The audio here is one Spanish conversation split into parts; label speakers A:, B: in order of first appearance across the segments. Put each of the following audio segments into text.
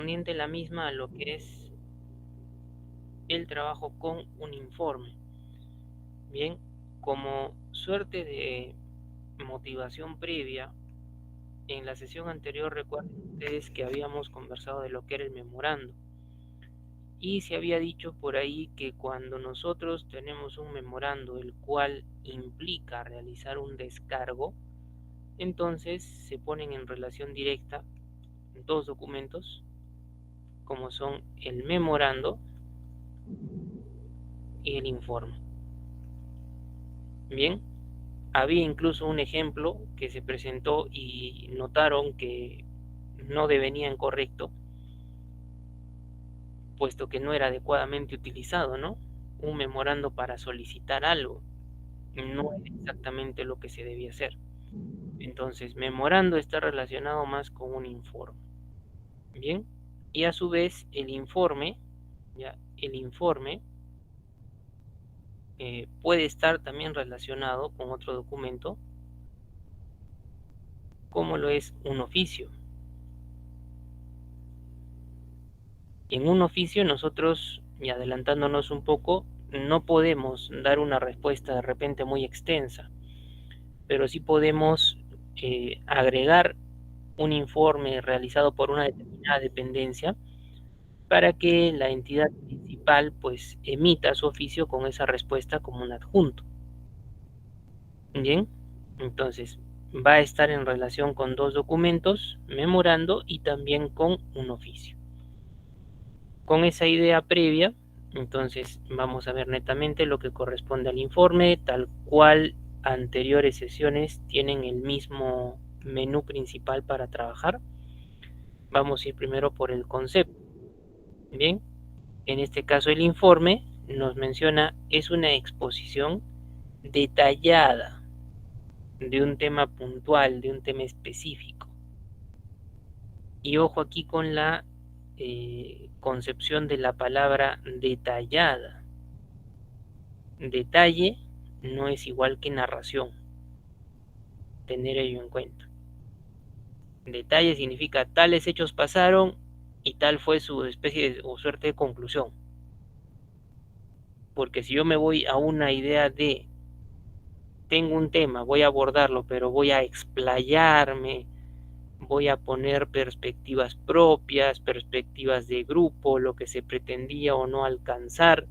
A: correspondiente la misma a lo que es el trabajo con un informe. Bien, como suerte de motivación previa, en la sesión anterior recuerden ustedes que habíamos conversado de lo que era el memorando. Y se había dicho por ahí que cuando nosotros tenemos un memorando el cual implica realizar un descargo, entonces se ponen en relación directa dos documentos, como son el memorando y el informe. Bien, había incluso un ejemplo que se presentó y notaron que no devenía en correcto, puesto que no era adecuadamente utilizado, ¿no? Un memorando para solicitar algo no es exactamente lo que se debía hacer. Entonces, memorando está relacionado más con un informe. Bien, y a su vez el informe, ya, el informe puede estar también relacionado con otro documento, como lo es un oficio. En un oficio nosotros, y adelantándonos un poco, no podemos dar una respuesta de repente muy extensa, pero sí podemos agregar un informe realizado por una determinada dependencia para que la entidad principal pues emita su oficio con esa respuesta como un adjunto. Bien, entonces va a estar en relación con dos documentos, memorando y también con un oficio. Con esa idea previa, entonces vamos a ver netamente lo que corresponde al informe, tal cual anteriores sesiones tienen el mismo menú principal para trabajar. Vamos a ir primero por el concepto. Bien, en este caso el informe nos menciona es una exposición detallada de un tema puntual, de un tema específico. Y ojo aquí con la concepción de la palabra detallada. Detalle no es igual que narración. Tener ello en cuenta. Detalle significa tales hechos pasaron y tal fue su especie o suerte de conclusión. Porque si yo me voy a una idea de tengo un tema, voy a abordarlo, pero voy a explayarme, voy a poner perspectivas propias, perspectivas de grupo, lo que se pretendía o no alcanzar.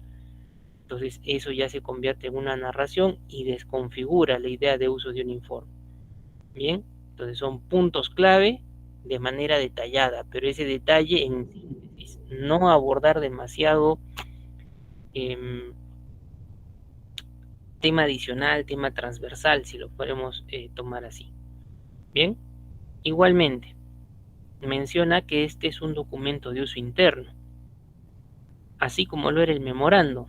A: Entonces eso ya se convierte en una narración y desconfigura la idea de uso de un informe. Bien, entonces son puntos clave de manera detallada, pero ese detalle en síntesis, no abordar demasiado tema adicional, tema transversal, si lo podemos tomar así. Bien, igualmente, menciona que este es un documento de uso interno, así como lo era el memorando.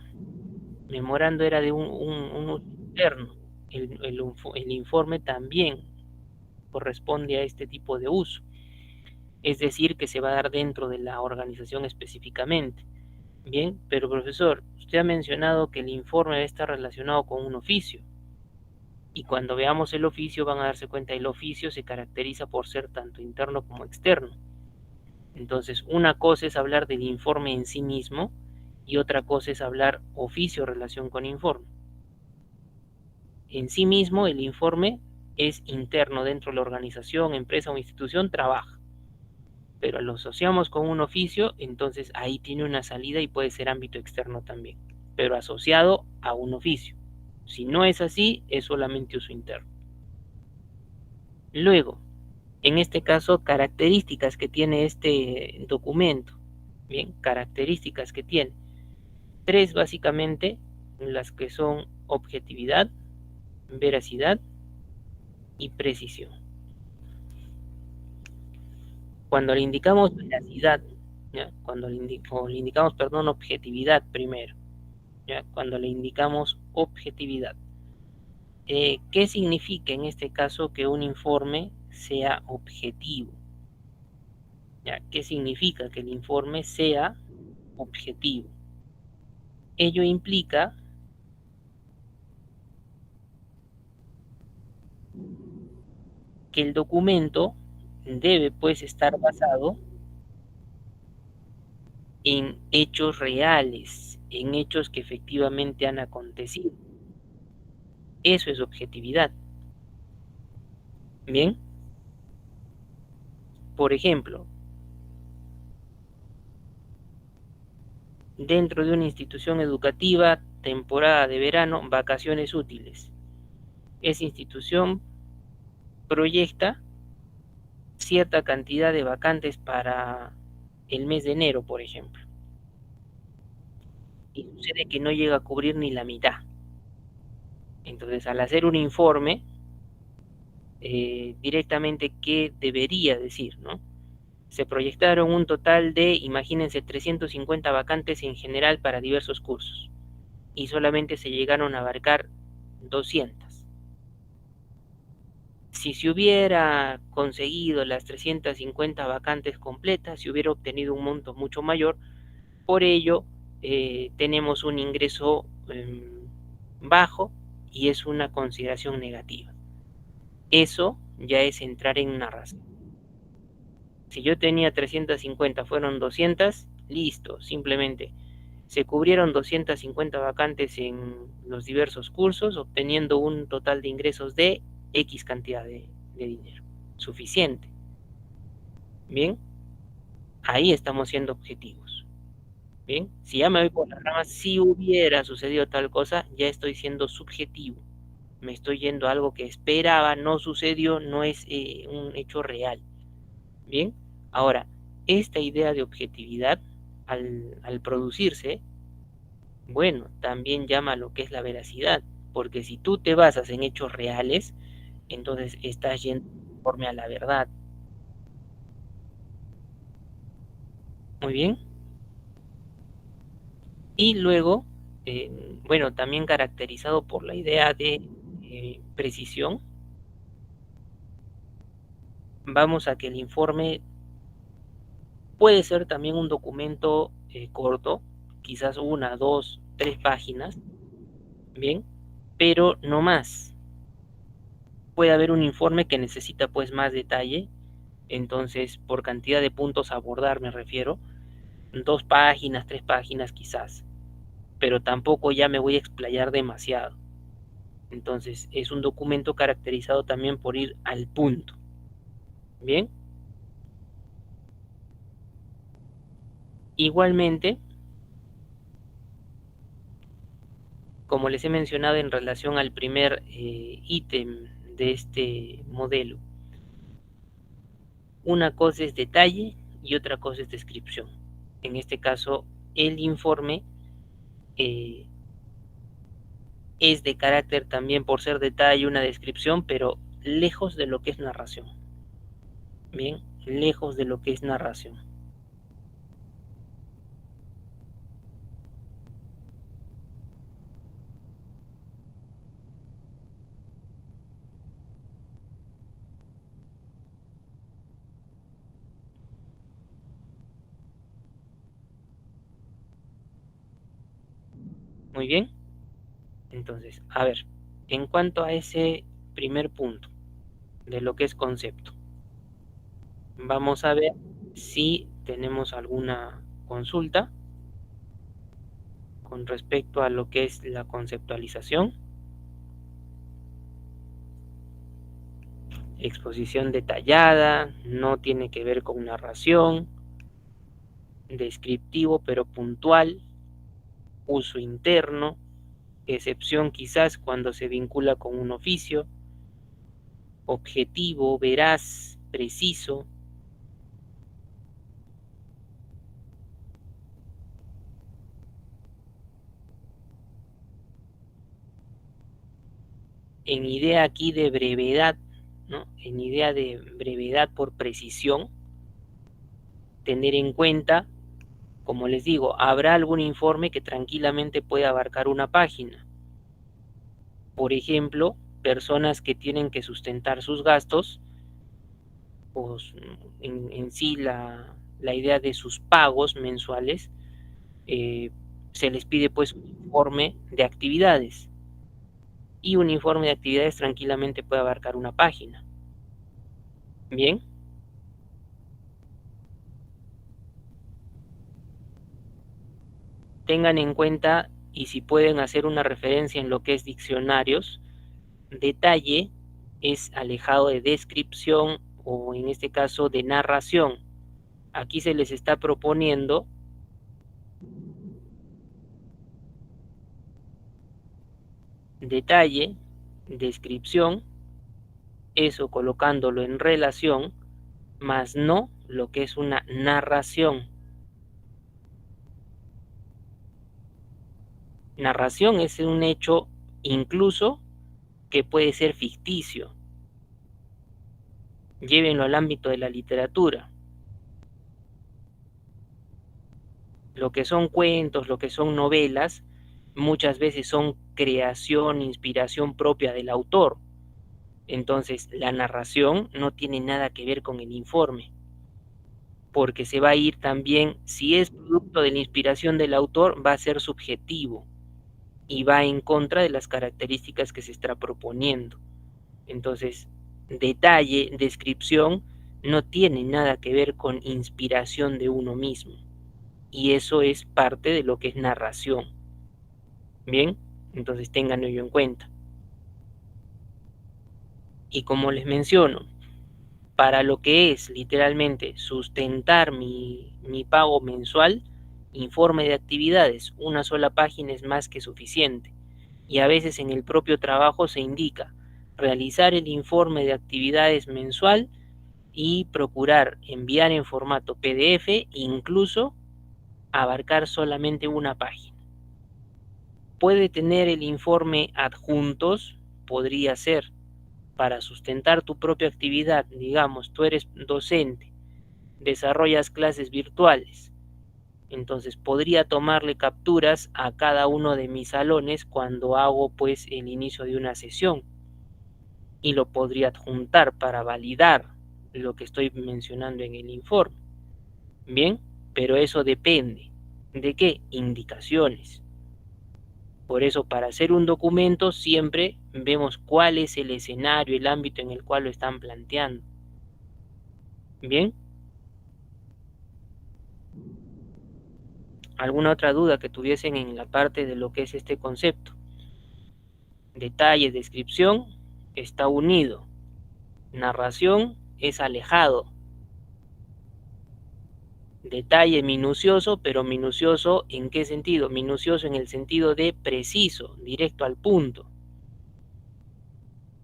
A: Memorando era de un uso interno. El informe también corresponde a este tipo de uso. Es decir, que se va a dar dentro de la organización específicamente. Bien, pero profesor, usted ha mencionado que el informe está relacionado con un oficio. Y cuando veamos el oficio van a darse cuenta que el oficio se caracteriza por ser tanto interno como externo. Entonces, una cosa es hablar del informe en sí mismo y otra cosa es hablar oficio relación con informe. En sí mismo, el informe es interno dentro de la organización, empresa o institución, trabaja. Pero lo asociamos con un oficio, entonces ahí tiene una salida y puede ser ámbito externo también, pero asociado a un oficio. Si no es así, es solamente uso interno. Luego, en este caso, características que tiene este documento. Bien, características que tiene. Tres básicamente, las que son objetividad, veracidad y precisión. Cuando le indicamos veracidad, ¿ya? Cuando le indicamos, perdón, objetividad primero, ¿ya? Cuando le indicamos objetividad, ¿qué significa en este caso que un informe sea objetivo? ¿Ya? ¿Qué significa que el informe sea objetivo? Ello implica que el documento debe pues estar basado en hechos reales, en hechos que efectivamente han acontecido. Eso es objetividad. Bien, por ejemplo, dentro de una institución educativa, temporada de verano, vacaciones útiles. Esa institución proyecta cierta cantidad de vacantes para el mes de enero, por ejemplo. Y sucede que no llega a cubrir ni la mitad. Entonces, al hacer un informe, directamente qué debería decir, ¿no? Se proyectaron un total de, imagínense, 350 vacantes en general para diversos cursos y solamente se llegaron a abarcar 200. Si se hubiera conseguido las 350 vacantes completas, se hubiera obtenido un monto mucho mayor. Por ello, tenemos un ingreso bajo y es una consideración negativa. Eso ya es entrar en narración. Si yo tenía 350, fueron 200, listo, simplemente se cubrieron 250 vacantes en los diversos cursos, obteniendo un total de ingresos de X cantidad de dinero. Suficiente. Bien, ahí estamos siendo objetivos. Bien, si ya me voy por las ramas, si hubiera sucedido tal cosa, ya estoy siendo subjetivo. Me estoy yendo a algo que esperaba, no sucedió, no es un hecho real. Bien, ahora, esta idea de objetividad, al producirse, bueno, también llama a lo que es la veracidad, porque si tú te basas en hechos reales, entonces estás yendo conforme a la verdad. Muy bien. Y luego, bueno, también caracterizado por la idea de precisión, vamos a que el informe puede ser también un documento corto, quizás una, dos, tres páginas, bien, pero no más. Puede haber un informe que necesita pues más detalle, entonces por cantidad de puntos a abordar me refiero, 2 páginas, 3 páginas quizás, pero tampoco ya me voy a explayar demasiado. Entonces es un documento caracterizado también por ir al punto. Bien, igualmente, como les he mencionado en relación al primer ítem de este modelo, una cosa es detalle y otra cosa es descripción. En este caso, el informe eh, es de carácter también por ser detalle, una descripción, pero lejos de lo que es narración. Bien, lejos de lo que es narración. Muy bien, entonces, a ver, en cuanto a ese primer punto de lo que es concepto, vamos a ver si tenemos alguna consulta con respecto a lo que es la conceptualización, exposición detallada, no tiene que ver con narración, descriptivo pero puntual, uso interno, excepción quizás cuando se vincula con un oficio, objetivo, veraz, preciso. En idea aquí de brevedad, ¿no? En idea de brevedad por precisión, tener en cuenta, como les digo, habrá algún informe que tranquilamente pueda abarcar una página. Por ejemplo, personas que tienen que sustentar sus gastos, pues en sí la idea de sus pagos mensuales, eh, se les pide pues un informe de actividades. Y un informe de actividades tranquilamente puede abarcar una página. Bien, tengan en cuenta, y si pueden hacer una referencia en lo que es diccionarios, detalle es alejado de descripción o en este caso de narración. Aquí se les está proponiendo detalle, descripción, eso colocándolo en relación, más no lo que es una narración. Narración es un hecho incluso que puede ser ficticio. Llévenlo al ámbito de la literatura. Lo que son cuentos, lo que son novelas, muchas veces son creación, inspiración propia del autor. Entonces, la narración no tiene nada que ver con el informe, porque se va a ir también, si es producto de la inspiración del autor, va a ser subjetivo y va en contra de las características que se está proponiendo. Entonces, detalle, descripción, no tiene nada que ver con inspiración de uno mismo. Y eso es parte de lo que es narración. Bien, entonces ténganlo en cuenta. Y como les menciono, para lo que es literalmente sustentar mi pago mensual, informe de actividades, una sola página es más que suficiente. Y a veces en el propio trabajo se indica realizar el informe de actividades mensual y procurar enviar en formato PDF, incluso abarcar solamente una página. Puede tener el informe adjuntos, podría ser, para sustentar tu propia actividad. Digamos, tú eres docente, desarrollas clases virtuales, entonces podría tomarle capturas a cada uno de mis salones cuando hago pues el inicio de una sesión y lo podría adjuntar para validar lo que estoy mencionando en el informe. Bien, pero eso depende. ¿De qué? Indicaciones. Por eso, para hacer un documento siempre vemos cuál es el escenario, el ámbito en el cual lo están planteando. Bien, ¿alguna otra duda que tuviesen en la parte de lo que es este concepto? Detalle, descripción, está unido. Narración es alejado. Detalle minucioso, pero minucioso ¿en qué sentido? Minucioso en el sentido de preciso, directo al punto.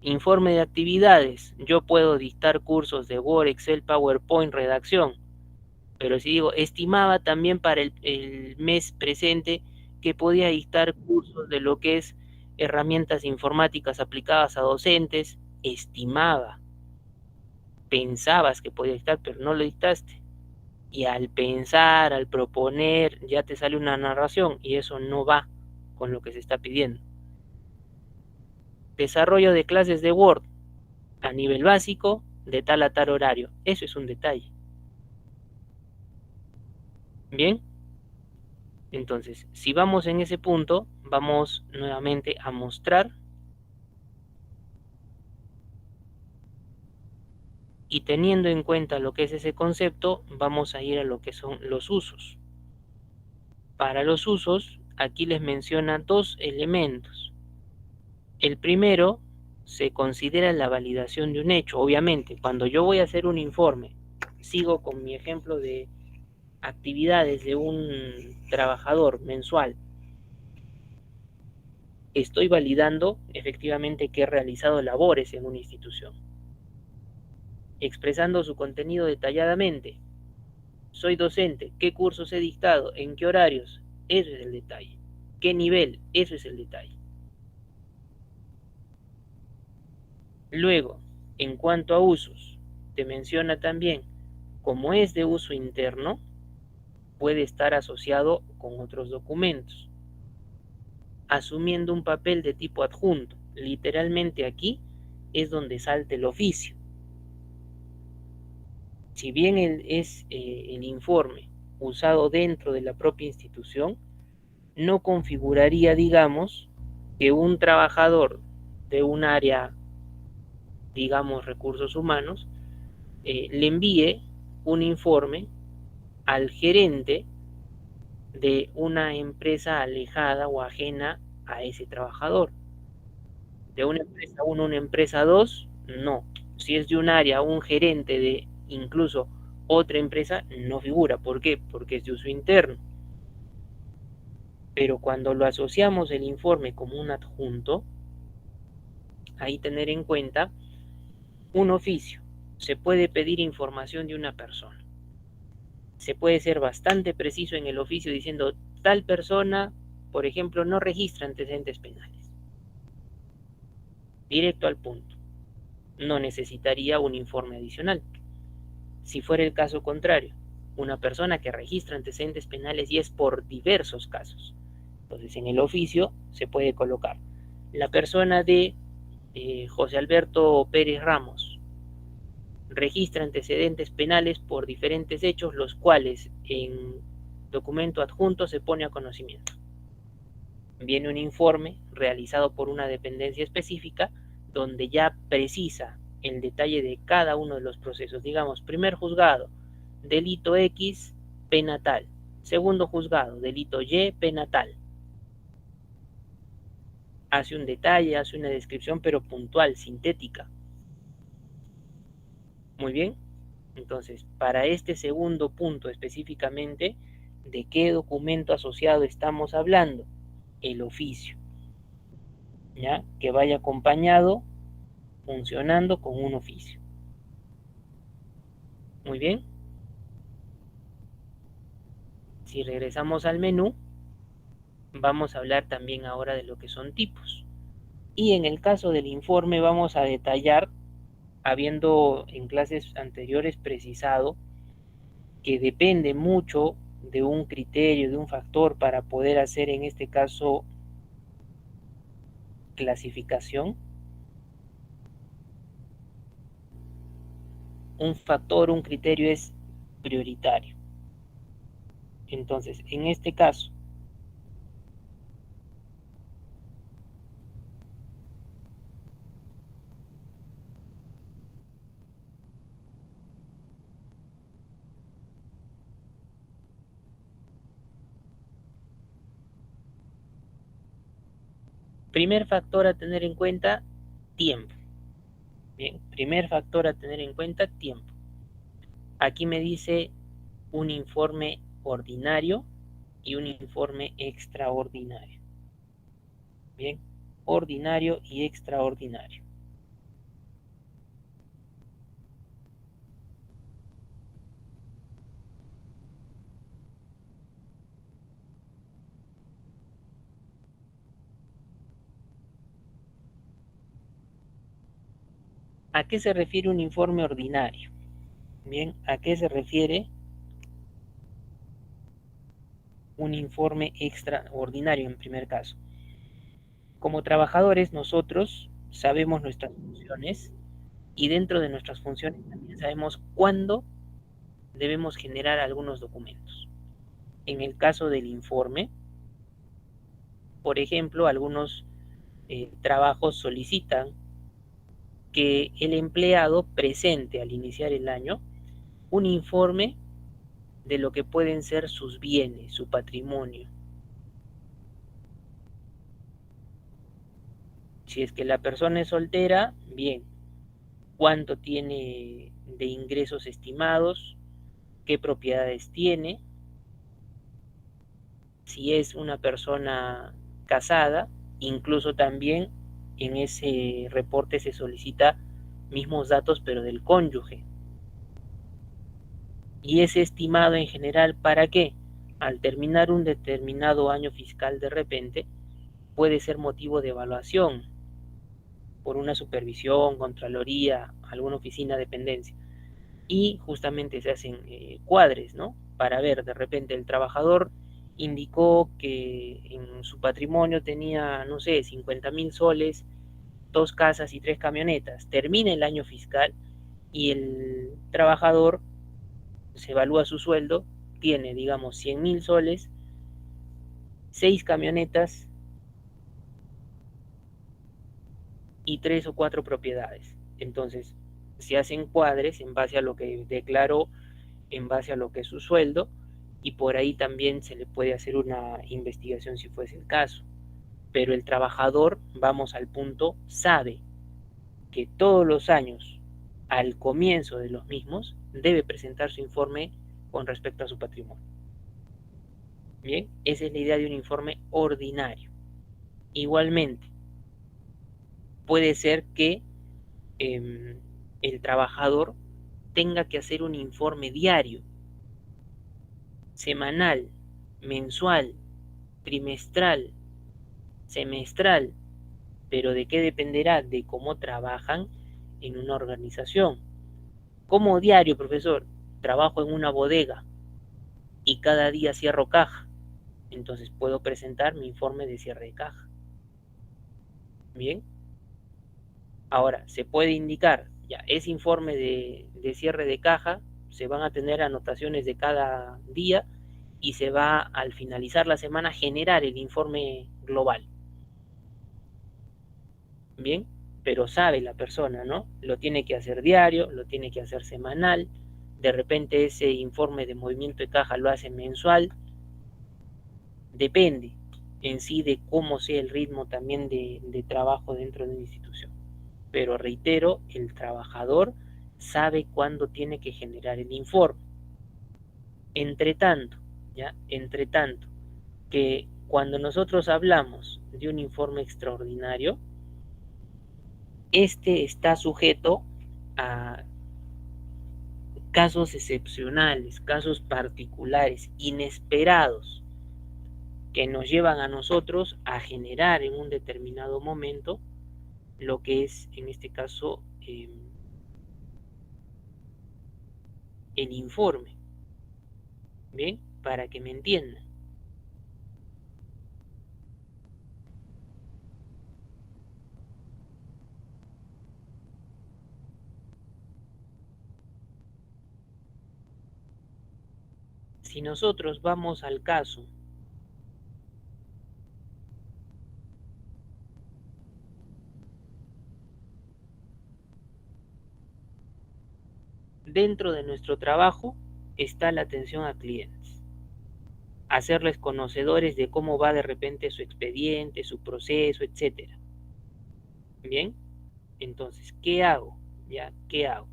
A: Informe de actividades. Yo puedo dictar cursos de Word, Excel, PowerPoint, redacción. Pero si digo, estimaba también para el mes presente que podía dictar cursos de lo que es herramientas informáticas aplicadas a docentes, estimaba, pensabas que podía dictar, pero no lo dictaste. Y al pensar, al proponer, ya te sale una narración y eso no va con lo que se está pidiendo. Desarrollo de clases de Word a nivel básico, de tal a tal horario. Eso es un detalle. Bien, entonces, si vamos en ese punto, vamos nuevamente a mostrar y teniendo en cuenta lo que es ese concepto, vamos a ir a lo que son los usos. Para los usos, aquí les menciona dos elementos. El primero se considera la validación de un hecho. Obviamente, cuando yo voy a hacer un informe, sigo con mi ejemplo de actividades de un trabajador mensual, estoy validando efectivamente que he realizado labores en una institución, expresando su contenido detalladamente. Soy docente, ¿qué cursos he dictado? ¿En qué horarios? Eso es el detalle. ¿Qué nivel? Eso es el detalle. Luego, en cuanto a usos, te menciona también, como es de uso interno, puede estar asociado con otros documentos, asumiendo un papel de tipo adjunto. Literalmente aquí es donde salta el oficio. Si bien es el informe usado dentro de la propia institución, no configuraría, digamos, que un trabajador de un área, digamos, recursos humanos, le envíe un informe al gerente de una empresa alejada o ajena a ese trabajador. De una empresa 1 a una empresa 2, no. Si es de un área, un gerente de incluso otra empresa, no figura. ¿Por qué? Porque es de uso interno. Pero cuando lo asociamos el informe como un adjunto, ahí tener en cuenta un oficio. Se puede pedir información de una persona. Se puede ser bastante preciso en el oficio diciendo tal persona, por ejemplo, no registra antecedentes penales. Directo al punto. No necesitaría un informe adicional. Si fuera el caso contrario, una persona que registra antecedentes penales y es por diversos casos, entonces en el oficio se puede colocar la persona de José Alberto Pérez Ramos registra antecedentes penales por diferentes hechos, los cuales en documento adjunto se pone a conocimiento. Viene un informe realizado por una dependencia específica donde ya precisa el detalle de cada uno de los procesos. Digamos, primer juzgado, delito X, pena tal. Segundo juzgado, delito Y, pena tal. Hace un detalle, hace una descripción, pero puntual, sintética. Muy bien. Entonces, para este segundo punto específicamente, ¿de qué documento asociado estamos hablando? El oficio, ¿ya? Que vaya acompañado, funcionando con un oficio. Muy bien. Si regresamos al menú, vamos a hablar también ahora de lo que son tipos. Y en el caso del informe vamos a detallar, habiendo en clases anteriores precisado que depende mucho de un criterio, de un factor para poder hacer en este caso clasificación. Un factor, un criterio es prioritario. Entonces, en este caso, primer factor a tener en cuenta, tiempo. Bien, primer factor a tener en cuenta, tiempo. Aquí me dice un informe ordinario y un informe extraordinario. Bien, ordinario y extraordinario. ¿A qué se refiere un informe ordinario? Bien, ¿a qué se refiere un informe extraordinario en primer caso? Como trabajadores nosotros sabemos nuestras funciones y dentro de nuestras funciones también sabemos cuándo debemos generar algunos documentos. En el caso del informe, por ejemplo, algunos trabajos solicitan que el empleado presente al iniciar el año un informe de lo que pueden ser sus bienes, su patrimonio. Si es que la persona es soltera, bien, cuánto tiene de ingresos estimados, qué propiedades tiene. Si es una persona casada, incluso también en ese reporte se solicita mismos datos pero del cónyuge. Y es estimado en general para qué. Al terminar un determinado año fiscal de repente puede ser motivo de evaluación por una supervisión, contraloría, alguna oficina, dependencia. Y justamente se hacen cuadres, ¿no? Para ver, de repente el trabajador indicó que en su patrimonio tenía, no sé, 50.000 soles, 2 casas y 3 camionetas. Termina el año fiscal y el trabajador se evalúa su sueldo, tiene, digamos, 100.000 soles, 6 camionetas y 3 o 4 propiedades. Entonces, se hacen cuadres en base a lo que declaró, en base a lo que es su sueldo, y por ahí también se le puede hacer una investigación si fuese el caso. Pero el trabajador, vamos al punto, sabe que todos los años, al comienzo de los mismos, debe presentar su informe con respecto a su patrimonio. Bien, esa es la idea de un informe ordinario. Igualmente, puede ser que el trabajador tenga que hacer un informe diario, semanal, mensual, trimestral, semestral, pero ¿de qué dependerá? De cómo trabajan en una organización. Como diario, profesor, trabajo en una bodega y cada día cierro caja, entonces puedo presentar mi informe de cierre de caja. Bien, ahora se puede indicar, ya, ese informe de cierre de caja, se van a tener anotaciones de cada día y se va al finalizar la semana generar el informe global. Bien, pero sabe la persona, ¿no? Lo tiene que hacer diario, lo tiene que hacer semanal, de repente ese informe de movimiento de caja lo hace mensual, depende en sí de cómo sea el ritmo también de trabajo dentro de una institución. Pero reitero, el trabajador sabe cuándo tiene que generar el informe. Entre tanto, ¿ya? Entre tanto, que cuando nosotros hablamos de un informe extraordinario, este está sujeto a casos excepcionales, casos particulares, inesperados, que nos llevan a nosotros a generar en un determinado momento lo que es, en este caso, el informe. Bien, para que me entiendan. Si nosotros vamos al caso dentro de nuestro trabajo, está la atención a clientes, hacerles conocedores de cómo va de repente su expediente, su proceso, etcétera. Bien, entonces, ¿qué hago? ¿Ya? ¿Qué hago?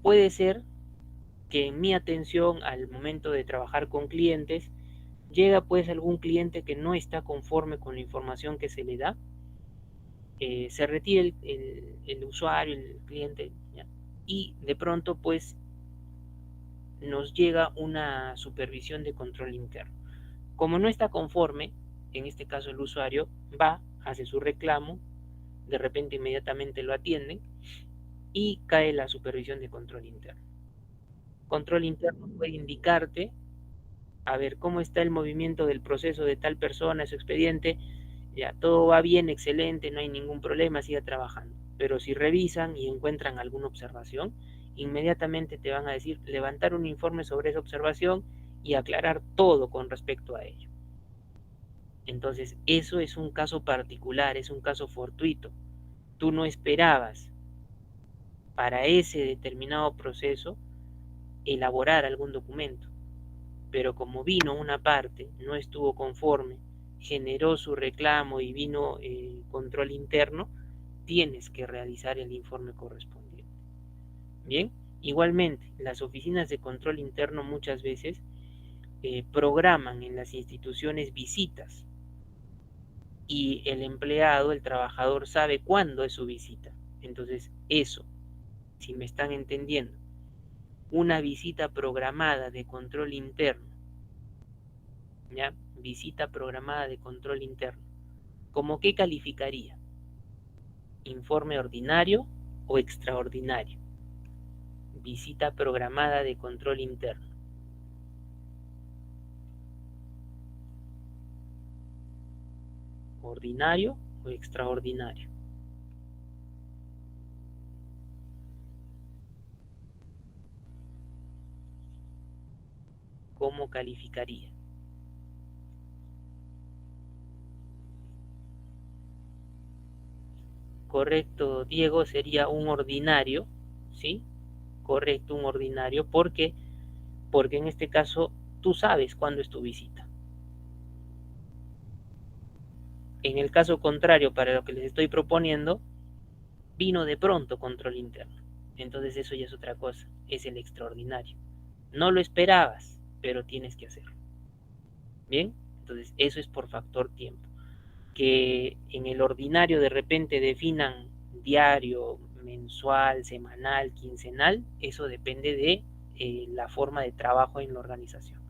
A: Puede ser que en mi atención al momento de trabajar con clientes, llega pues algún cliente que no está conforme con la información que se le da, se retira el usuario, el cliente, ¿ya? Y de pronto pues nos llega una supervisión de control interno. Como no está conforme, en este caso el usuario va, hace su reclamo, de repente inmediatamente lo atienden y cae la supervisión de control interno. Control interno puede indicarte a ver cómo está el movimiento del proceso de tal persona, su expediente, ya todo va bien, excelente, no hay ningún problema, siga trabajando. Pero si revisan y encuentran alguna observación, inmediatamente te van a decir levantar un informe sobre esa observación y aclarar todo con respecto a ello. Entonces, eso es un caso particular, es un caso fortuito. Tú no esperabas para ese determinado proceso elaborar algún documento, pero como vino una parte, no estuvo conforme, generó su reclamo y vino control interno, tienes que realizar el informe correspondiente. Bien, igualmente, las oficinas de control interno muchas veces programan en las instituciones visitas y el empleado, el trabajador sabe cuándo es su visita. Entonces, eso, si me están entendiendo, una visita programada de control interno, ¿ya? Visita programada de control interno. ¿Cómo qué calificaría? ¿Informe ordinario o extraordinario? Visita programada de control interno. ¿Ordinario o extraordinario? ¿Cómo calificaría? correcto, Diego, sería un ordinario, ¿sí? Correcto, un ordinario. ¿Por qué? Porque en este caso tú sabes cuándo es tu visita. En el caso contrario, para lo que les estoy proponiendo, vino de pronto control interno. Entonces eso ya es otra cosa, es el extraordinario. No lo esperabas, pero tienes que hacerlo. Bien, entonces eso es por factor tiempo. Que en el ordinario de repente definan diario, mensual, semanal, quincenal, eso depende de la forma de trabajo en la organización.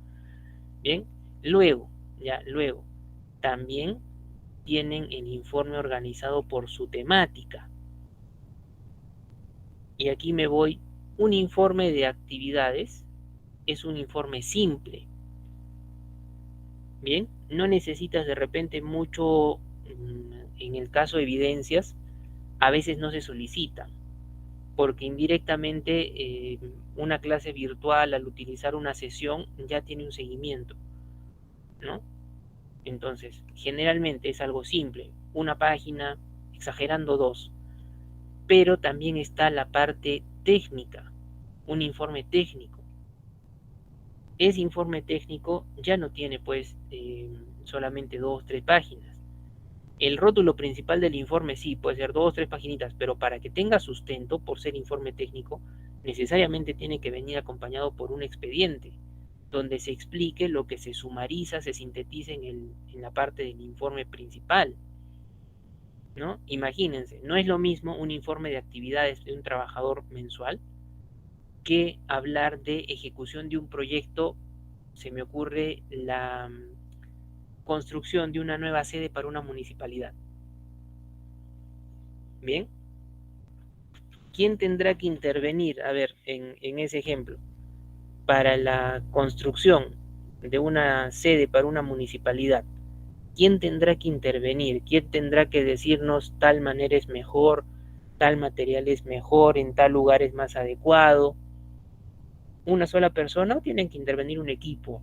A: Bien, luego, también tienen el informe organizado por su temática. Y aquí me voy, un informe de actividades es un informe simple. Bien, no necesitas de repente mucho, en el caso de evidencias, a veces no se solicita, porque indirectamente una clase virtual al utilizar una sesión ya tiene un seguimiento, ¿no? Entonces, generalmente es algo simple, una página, exagerando dos, pero también está la parte técnica, un informe técnico. Ese informe técnico ya no tiene pues solamente dos, tres páginas. El rótulo principal del informe sí puede ser dos, tres paginitas, pero para que tenga sustento, por ser informe técnico, necesariamente tiene que venir acompañado por un expediente, donde se explique lo que se sumariza, se sintetiza en la parte del informe principal, ¿no? Imagínense, no es lo mismo un informe de actividades de un trabajador mensual que hablar de ejecución de un proyecto. Se me ocurre la construcción de una nueva sede para una municipalidad. Bien, ¿quién tendrá que intervenir? A ver, en ese ejemplo, para la construcción de una sede para una municipalidad, ¿quién tendrá que intervenir? ¿Quién tendrá que decirnos tal manera es mejor, tal material es mejor, en tal lugar es más adecuado? ¿Una sola persona o tienen que intervenir un equipo?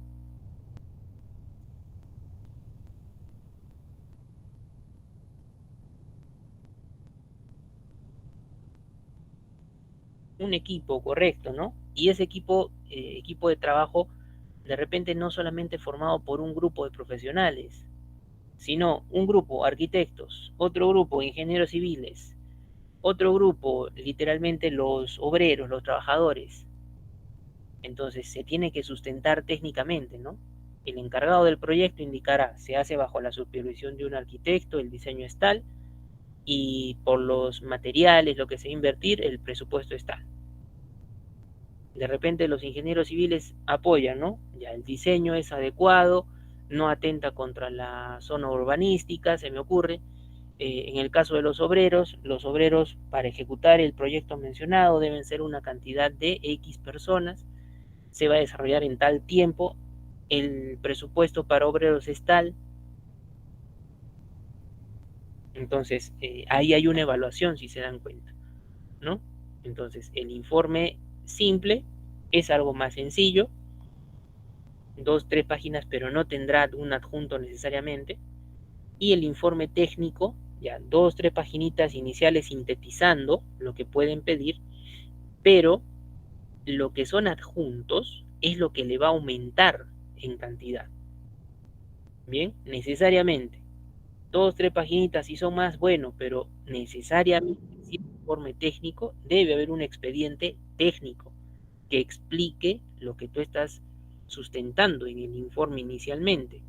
A: Un equipo, correcto, ¿no? Y ese equipo de trabajo, de repente no solamente formado por un grupo de profesionales, sino un grupo arquitectos, otro grupo ingenieros civiles, otro grupo literalmente los obreros, los trabajadores. Entonces se tiene que sustentar técnicamente, ¿no? El encargado del proyecto indicará, se hace bajo la supervisión de un arquitecto, el diseño es tal, y por los materiales, lo que se va a invertir, el presupuesto es tal. De repente los ingenieros civiles apoyan, ¿no? Ya el diseño es adecuado, no atenta contra la zona urbanística, se me ocurre. En el caso de los obreros para ejecutar el proyecto mencionado deben ser una cantidad de X personas, se va a desarrollar en tal tiempo, el presupuesto para obreros es tal. Entonces, ahí hay una evaluación, si se dan cuenta, ¿no? Entonces, el informe simple es algo más sencillo, dos, tres páginas, pero no tendrá un adjunto necesariamente. Y el informe técnico, ya dos, tres paginitas iniciales sintetizando lo que pueden pedir, pero lo que son adjuntos es lo que le va a aumentar en cantidad. Bien, necesariamente. Dos, tres paginitas si son más, bueno, pero necesariamente, si es un informe técnico, debe haber un expediente técnico que explique lo que tú estás sustentando en el informe inicialmente.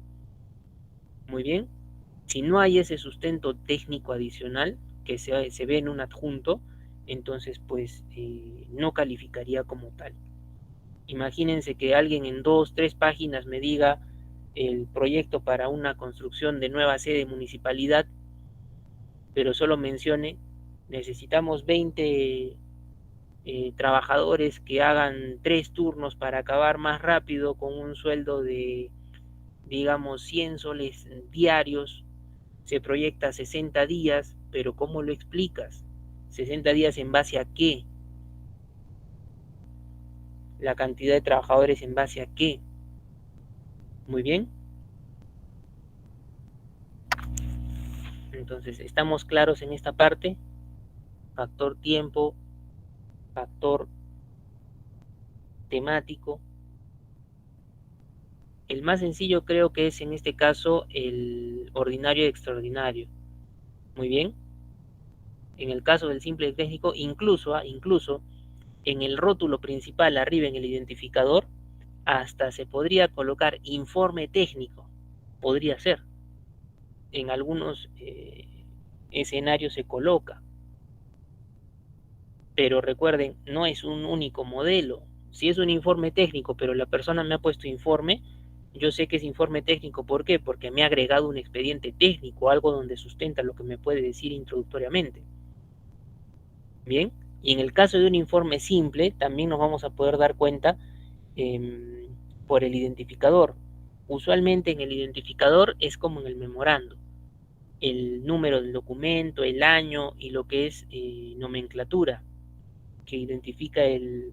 A: Muy bien. Si no hay ese sustento técnico adicional que se ve en un adjunto, entonces pues no calificaría como tal. Imagínense que alguien en dos, tres páginas me diga el proyecto para una construcción de nueva sede de municipalidad, pero solo mencione necesitamos 20 trabajadores que hagan tres turnos para acabar más rápido con un sueldo de, digamos, 100 soles diarios. Se proyecta 60 días, pero ¿cómo lo explicas? ¿60 días en base a qué? ¿La cantidad de trabajadores en base a qué? Muy bien. Entonces, ¿estamos claros en esta parte? factor tiempo, factor temático. El más sencillo creo que es en este caso el ordinario y extraordinario. Muy bien. En el caso del simple y técnico, incluso en el rótulo principal arriba en el identificador, hasta se podría colocar informe técnico. Podría ser. En algunos escenarios se coloca. Pero recuerden, no es un único modelo. Si es un informe técnico, pero la persona me ha puesto informe, yo sé que es informe técnico. ¿Por qué? Porque me ha agregado un expediente técnico, algo donde sustenta lo que me puede decir introductoriamente. Bien, y en el caso de un informe simple, también nos vamos a poder dar cuenta por el identificador. Usualmente en el identificador es como en el memorando. El número del documento, el año y lo que es nomenclatura, que identifica el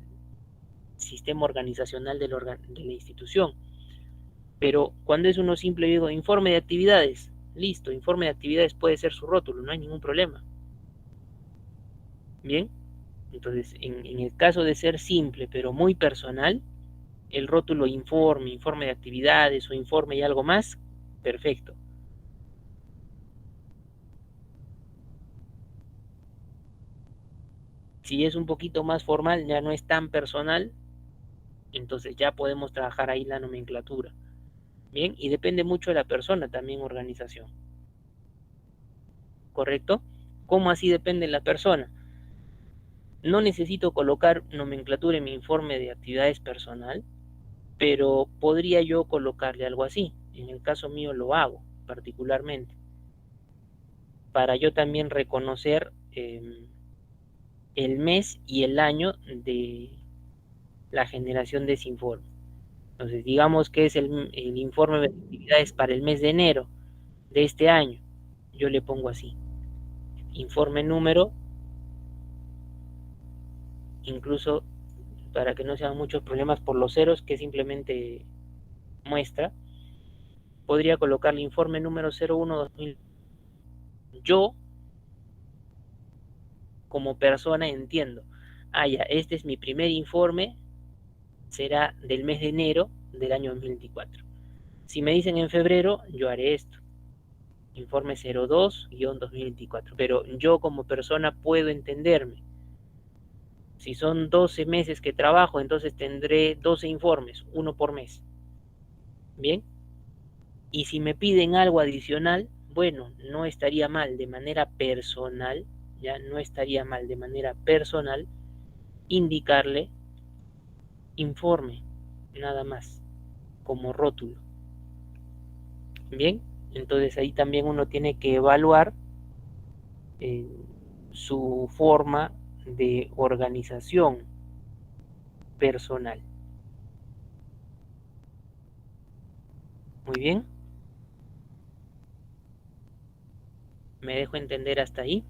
A: sistema organizacional de la institución. Pero cuando es uno simple, digo, informe de actividades, listo, informe de actividades puede ser su rótulo, no hay ningún problema. Bien, entonces en el caso de ser simple pero muy personal, el rótulo informe de actividades o informe y algo más, perfecto. Si es un poquito más formal, ya no es tan personal, entonces ya podemos trabajar ahí la nomenclatura. Bien, y depende mucho de la persona también, organización. ¿Correcto? ¿Cómo así depende de la persona? No necesito colocar nomenclatura en mi informe de actividades personal, pero podría yo colocarle algo así. En el caso mío lo hago particularmente, para yo también reconocer el mes y el año de la generación de ese informe. Entonces, digamos que es el informe de actividades para el mes de enero de este año. Yo le pongo así, informe número, incluso para que no sean muchos problemas por los ceros, que simplemente muestra, podría colocarle informe número 01-2000. Yo, como persona, entiendo, ya, este es mi primer informe, será del mes de enero del año 2024. Si me dicen en febrero, yo haré esto, informe 02-2024, pero yo como persona puedo entenderme. Si son 12 meses que trabajo, entonces tendré 12 informes, uno por mes. Bien, y si me piden algo adicional, bueno, no estaría mal de manera personal, ya no estaría mal de manera personal indicarle informe, nada más, como rótulo. Bien, entonces ahí también uno tiene que evaluar su forma de organización personal. Muy bien, me dejo entender hasta ahí.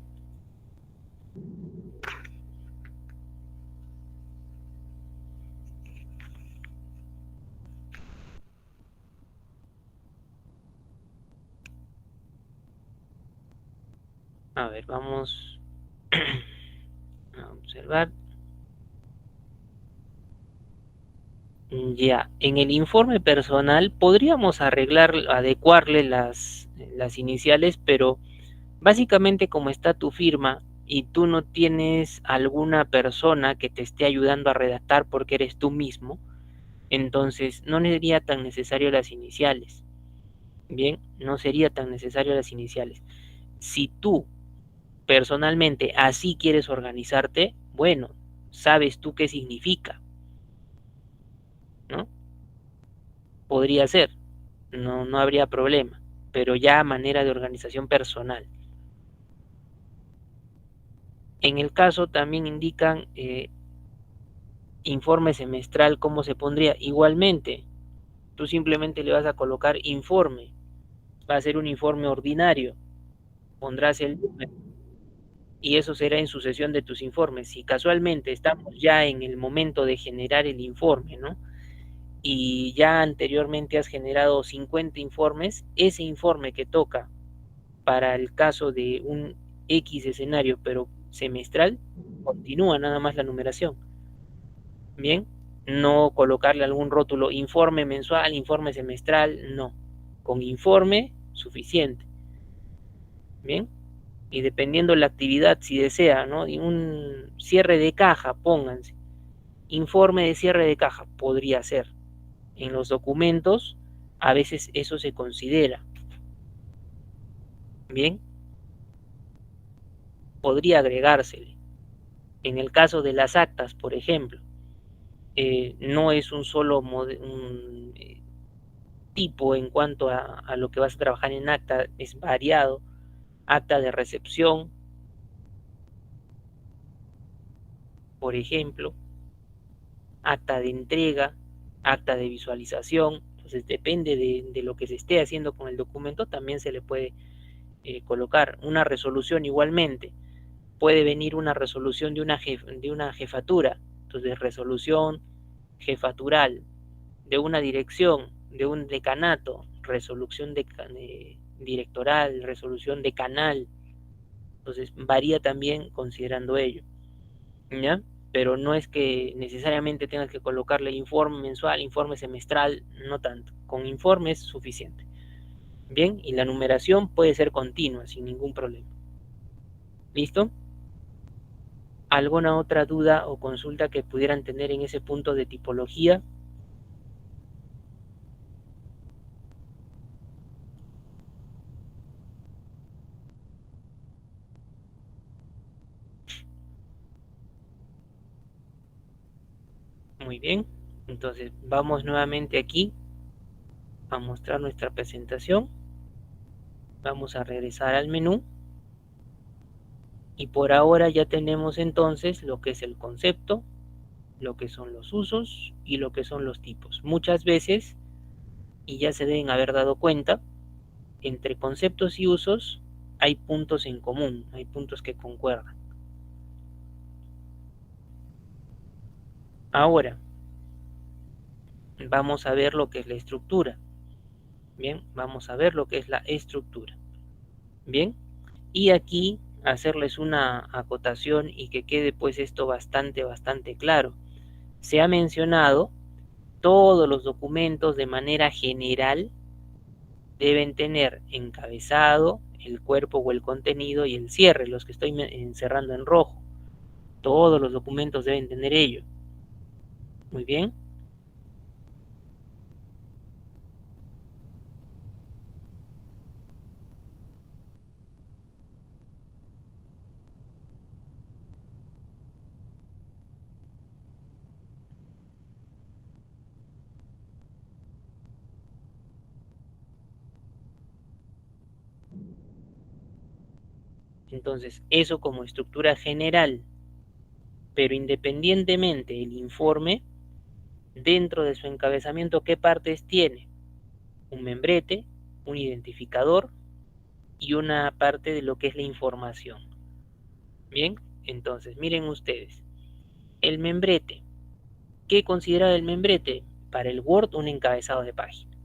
A: A ver, vamos a observar. Ya, en el informe personal podríamos adecuarle las iniciales, pero básicamente como está tu firma y tú no tienes alguna persona que te esté ayudando a redactar porque eres tú mismo, entonces no sería tan necesario las iniciales. Bien, no sería tan necesario las iniciales. Si tú personalmente así quieres organizarte, bueno, sabes tú qué significa, ¿no? Podría ser, no habría problema, pero ya a manera de organización personal. En el caso también indican informe semestral, ¿cómo se pondría? Igualmente, tú simplemente le vas a colocar informe, va a ser un informe ordinario, pondrás el número y eso será en sucesión de tus informes. Si casualmente estamos ya en el momento de generar el informe, ¿no? Y ya anteriormente has generado 50 informes, ese informe que toca para el caso de un X escenario, pero semestral, continúa nada más la numeración. Bien, no colocarle algún rótulo informe mensual, informe semestral, no. Con informe, suficiente. Bien, y dependiendo la actividad, si desea, ¿no? Y un cierre de caja, pónganse. Informe de cierre de caja, podría ser. En los documentos, a veces eso se considera. Bien, podría agregársele. En el caso de las actas, por ejemplo, no es un solo tipo en cuanto a lo que vas a trabajar en acta, es variado. Acta de recepción, por ejemplo, acta de entrega, acta de visualización. Entonces depende de lo que se esté haciendo con el documento, también se le puede colocar una resolución igualmente. Puede venir una resolución de una jefatura, entonces resolución jefatural, de una dirección, de un decanato, resolución directoral, resolución decanal. Entonces varía también considerando ello, ¿ya? Pero no es que necesariamente tengas que colocarle informe mensual, informe semestral, no tanto. Con informe es suficiente. Bien, y la numeración puede ser continua, sin ningún problema. ¿Listo? ¿Alguna otra duda o consulta que pudieran tener en ese punto de tipología? Muy bien. Entonces, vamos nuevamente aquí a mostrar nuestra presentación. Vamos a regresar al menú. Y por ahora ya tenemos entonces lo que es el concepto, lo que son los usos y lo que son los tipos. Muchas veces, y ya se deben haber dado cuenta, entre conceptos y usos hay puntos en común, hay puntos que concuerdan. Ahora, vamos a ver lo que es la estructura. Bien, vamos a ver lo que es la estructura. Bien, y aquí hacerles una acotación y que quede pues esto bastante claro. Se ha mencionado todos los documentos de manera general deben tener encabezado, el cuerpo o el contenido y el cierre, los que estoy encerrando en rojo. Todos los documentos deben tener ello. Muy bien. Entonces, eso como estructura general, pero independientemente el informe, dentro de su encabezamiento, ¿qué partes tiene? Un membrete, un identificador y una parte de lo que es la información. Bien, entonces, miren ustedes, el membrete. ¿Qué considera el membrete? Para el Word, un encabezado de página.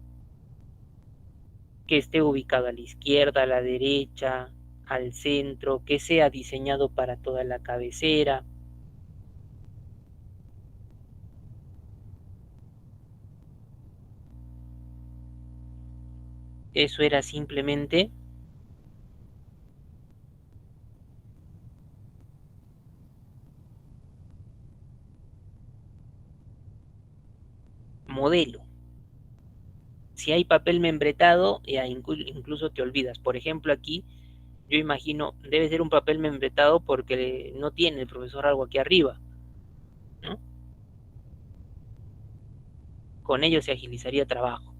A: Que esté ubicado a la izquierda, a la derecha, al centro, que sea diseñado para toda la cabecera. Eso era simplemente modelo. Si hay papel membretado, ya incluso te olvidas. Por ejemplo, aquí yo imagino debe ser un papel membretado porque no tiene el profesor algo aquí arriba, ¿no? Con ello se agilizaría trabajo.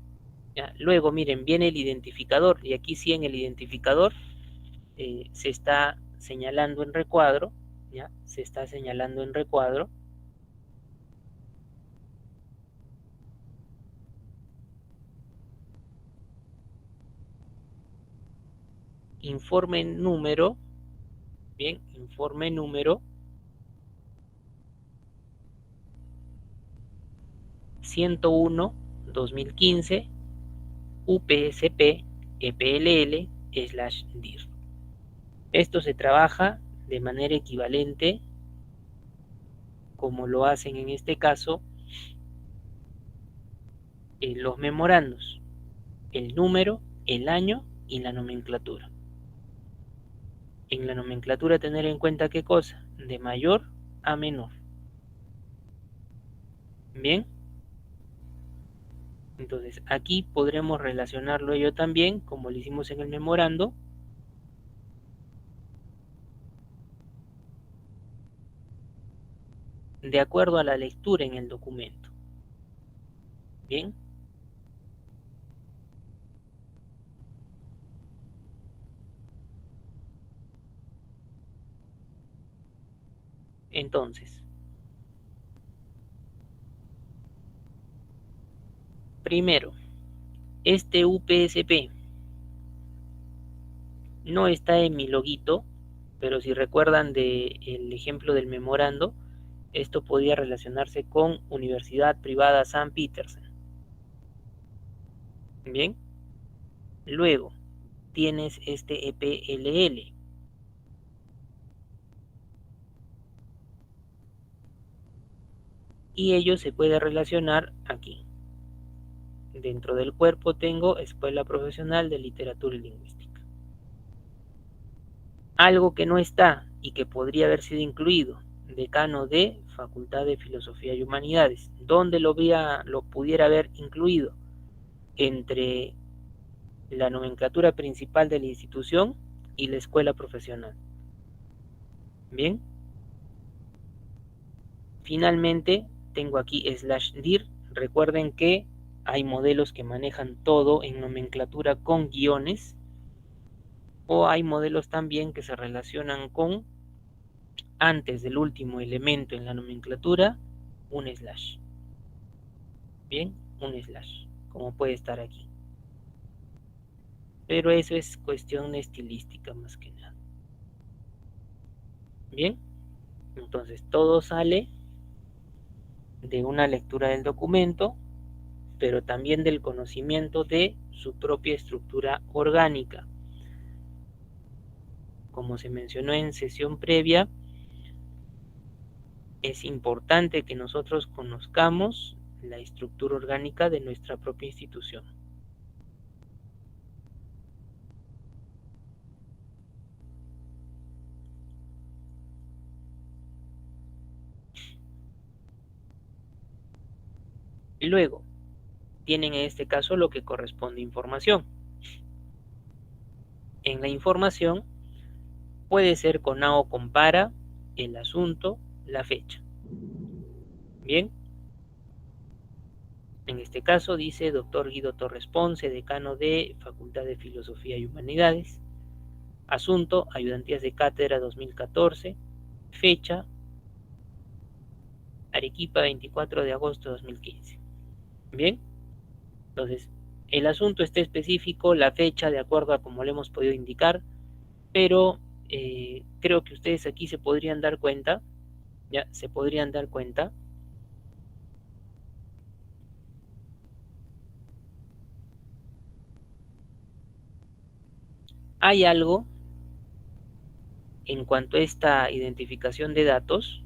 A: ¿Ya? Luego, miren, viene el identificador y aquí sí en el identificador se está señalando en recuadro, ¿ya? Se está señalando en recuadro informe número, bien, informe número 101-2015 UPSP EPLL/DIR. Esto se trabaja de manera equivalente, como lo hacen en este caso los memorandos: el número, el año y la nomenclatura. En la nomenclatura tener en cuenta qué cosa, de mayor a menor. Bien, entonces aquí podremos relacionarlo ello también, como lo hicimos en el memorando, de acuerdo a la lectura en el documento. Bien, entonces, primero, este UPSP no está en mi loguito, pero si recuerdan del ejemplo del memorando, esto podía relacionarse con Universidad Privada San Petersen. Bien, luego tienes este EPLL. Y ello se puede relacionar aquí. Dentro del cuerpo tengo Escuela Profesional de Literatura y Lingüística. Algo que no está y que podría haber sido incluido: decano de Facultad de Filosofía y Humanidades. ¿Dónde lo pudiera haber incluido? Entre la nomenclatura principal de la institución y la escuela profesional. Bien. Finalmente, tengo aquí /dir. Recuerden que hay modelos que manejan todo en nomenclatura con guiones, o hay modelos también que se relacionan con, antes del último elemento en la nomenclatura, un slash. Bien, un slash, como puede estar aquí. Pero eso es cuestión estilística más que nada. Bien, entonces todo sale de una lectura del documento, pero también del conocimiento de su propia estructura orgánica. Como se mencionó en sesión previa, es importante que nosotros conozcamos la estructura orgánica de nuestra propia institución. Y luego, tienen en este caso lo que corresponde a información. En la información puede ser con a o con para, el asunto, la fecha. Bien, en este caso dice Dr. Guido Torres Ponce, decano de Facultad de Filosofía y Humanidades. Asunto: ayudantías de cátedra 2014. Fecha: Arequipa, 24 de agosto de 2015. Bien, entonces el asunto está específico, la fecha de acuerdo a como le hemos podido indicar, pero creo que ustedes aquí se podrían dar cuenta, hay algo en cuanto a esta identificación de datos,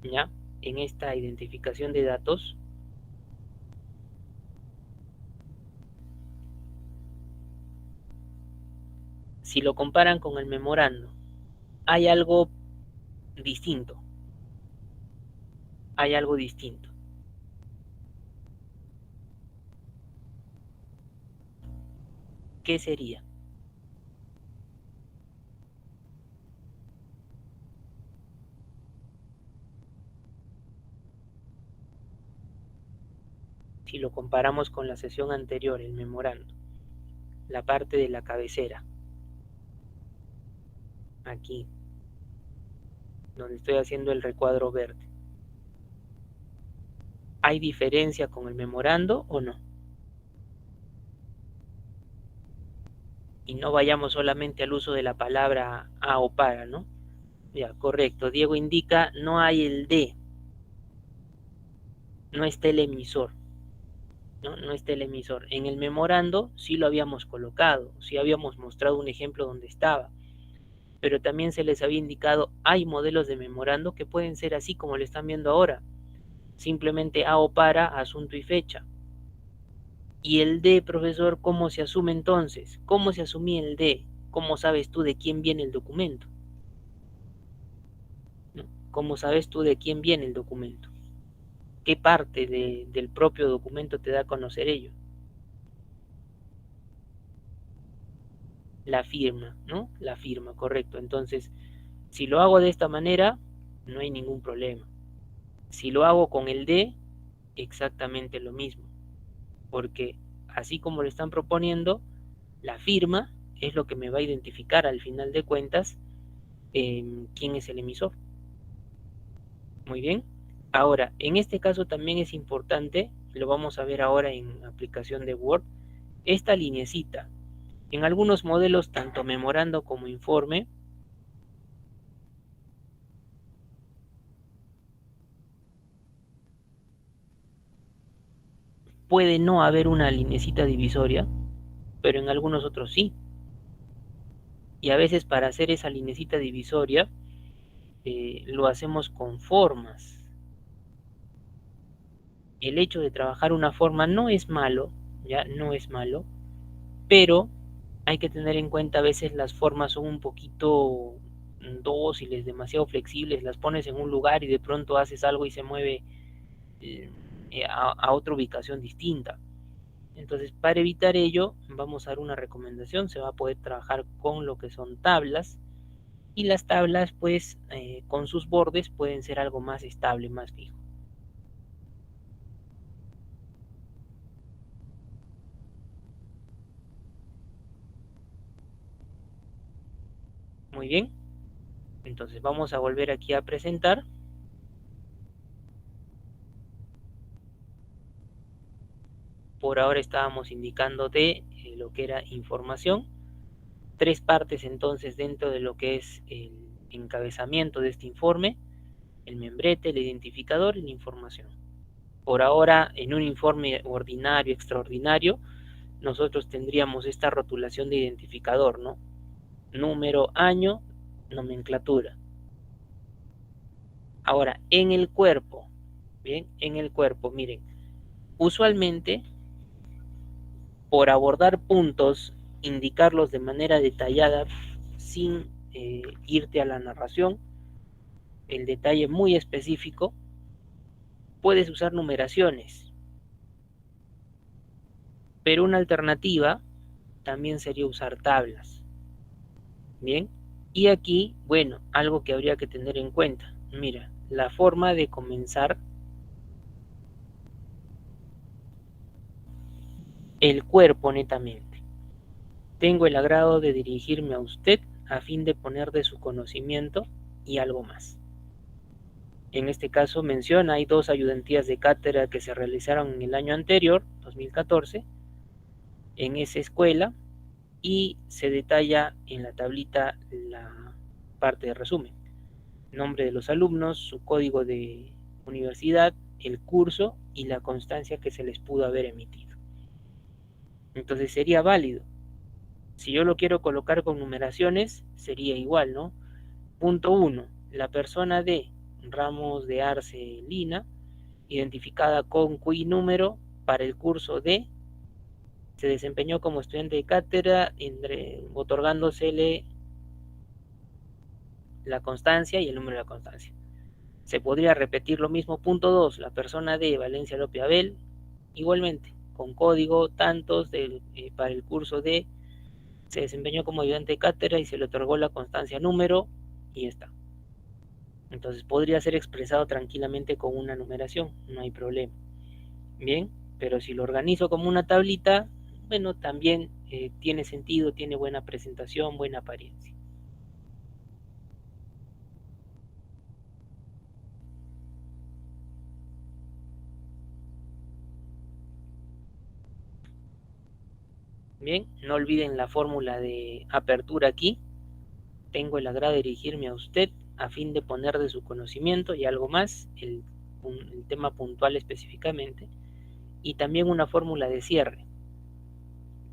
A: ¿ya? En esta identificación de datos, si lo comparan con el memorando, hay algo distinto. Hay algo distinto. ¿Qué sería? Si lo comparamos con la sesión anterior, el memorando, la parte de la cabecera, aquí, donde estoy haciendo el recuadro verde, ¿hay diferencia con el memorando o no? Y no vayamos solamente al uso de la palabra a o para, ¿no? Ya, correcto. Diego indica, no hay el de, no está el emisor, ¿no? No está el emisor. En el memorando sí lo habíamos colocado, sí habíamos mostrado un ejemplo donde estaba. pero también se les había indicado, hay modelos de memorando que pueden ser así como lo están viendo ahora, simplemente a o para, asunto y fecha. Y el de, profesor, ¿cómo se asume entonces? ¿Cómo se asumía el de? ¿Cómo sabes tú de quién viene el documento? ¿No? ¿Cómo sabes tú de quién viene el documento? ¿Qué parte del propio documento te da a conocer ello? La firma, ¿no? La firma, correcto. Entonces, si lo hago de esta manera, no hay ningún problema. Si lo hago con el de, exactamente lo mismo. Porque así como lo están proponiendo, la firma es lo que me va a identificar al final de cuentas quién es el emisor. Muy bien. Ahora, en este caso también es importante, lo vamos a ver ahora en aplicación de Word, esta linecita. En algunos modelos, tanto memorando como informe, puede no haber una linecita divisoria, pero en algunos otros sí. Y a veces para hacer esa linecita divisoria, lo hacemos con formas. El hecho de trabajar una forma no es malo, ya no es malo, pero hay que tener en cuenta a veces las formas son un poquito dóciles, demasiado flexibles, las pones en un lugar y de pronto haces algo y se mueve a otra ubicación distinta. Entonces, para evitar ello, vamos a dar una recomendación, se va a poder trabajar con lo que son tablas y las tablas, pues, con sus bordes pueden ser algo más estable, más fijo. Muy bien, entonces vamos a volver aquí a presentar. Por ahora estábamos indicándote lo que era información. Tres partes entonces dentro de lo que es el encabezamiento de este informe: el membrete, el identificador y la información. Por ahora, en un informe ordinario, extraordinario, nosotros tendríamos esta rotulación de identificador, ¿no? Número, año, nomenclatura. Ahora, en el cuerpo, bien, en el cuerpo, miren, usualmente por abordar puntos, indicarlos de manera detallada, sin irte a la narración, el detalle muy específico, puedes usar numeraciones, pero una alternativa también sería usar tablas. Bien, y aquí, bueno, algo que habría que tener en cuenta. Mira, la forma de comenzar el cuerpo netamente. Tengo el agrado de dirigirme a usted a fin de poner de su conocimiento y algo más. En este caso menciona, hay dos ayudantías de cátedra que se realizaron en el año anterior, 2014, en esa escuela, y se detalla en la tablita la parte de resumen: nombre de los alumnos, su código de universidad, el curso y la constancia que se les pudo haber emitido. Entonces sería válido. Si yo lo quiero colocar con numeraciones, sería igual, ¿no? Punto 1. La persona de Ramos de Arce Lina, identificada con CUI número para el curso de, se desempeñó como estudiante de cátedra, otorgándosele la constancia y el número de la constancia. Se podría repetir lo mismo. Punto 2. La persona de Valencia López Abel, igualmente, con código tantos para el curso de, se desempeñó como ayudante de cátedra y se le otorgó la constancia número y está. Entonces podría ser expresado tranquilamente con una numeración, no hay problema. Bien, pero si lo organizo como una tablita, bueno, también tiene sentido, tiene buena presentación, buena apariencia. Bien, no olviden la fórmula de apertura aquí. Tengo el agrado de dirigirme a usted a fin de poner de su conocimiento y algo más, el tema puntual específicamente, y también una fórmula de cierre.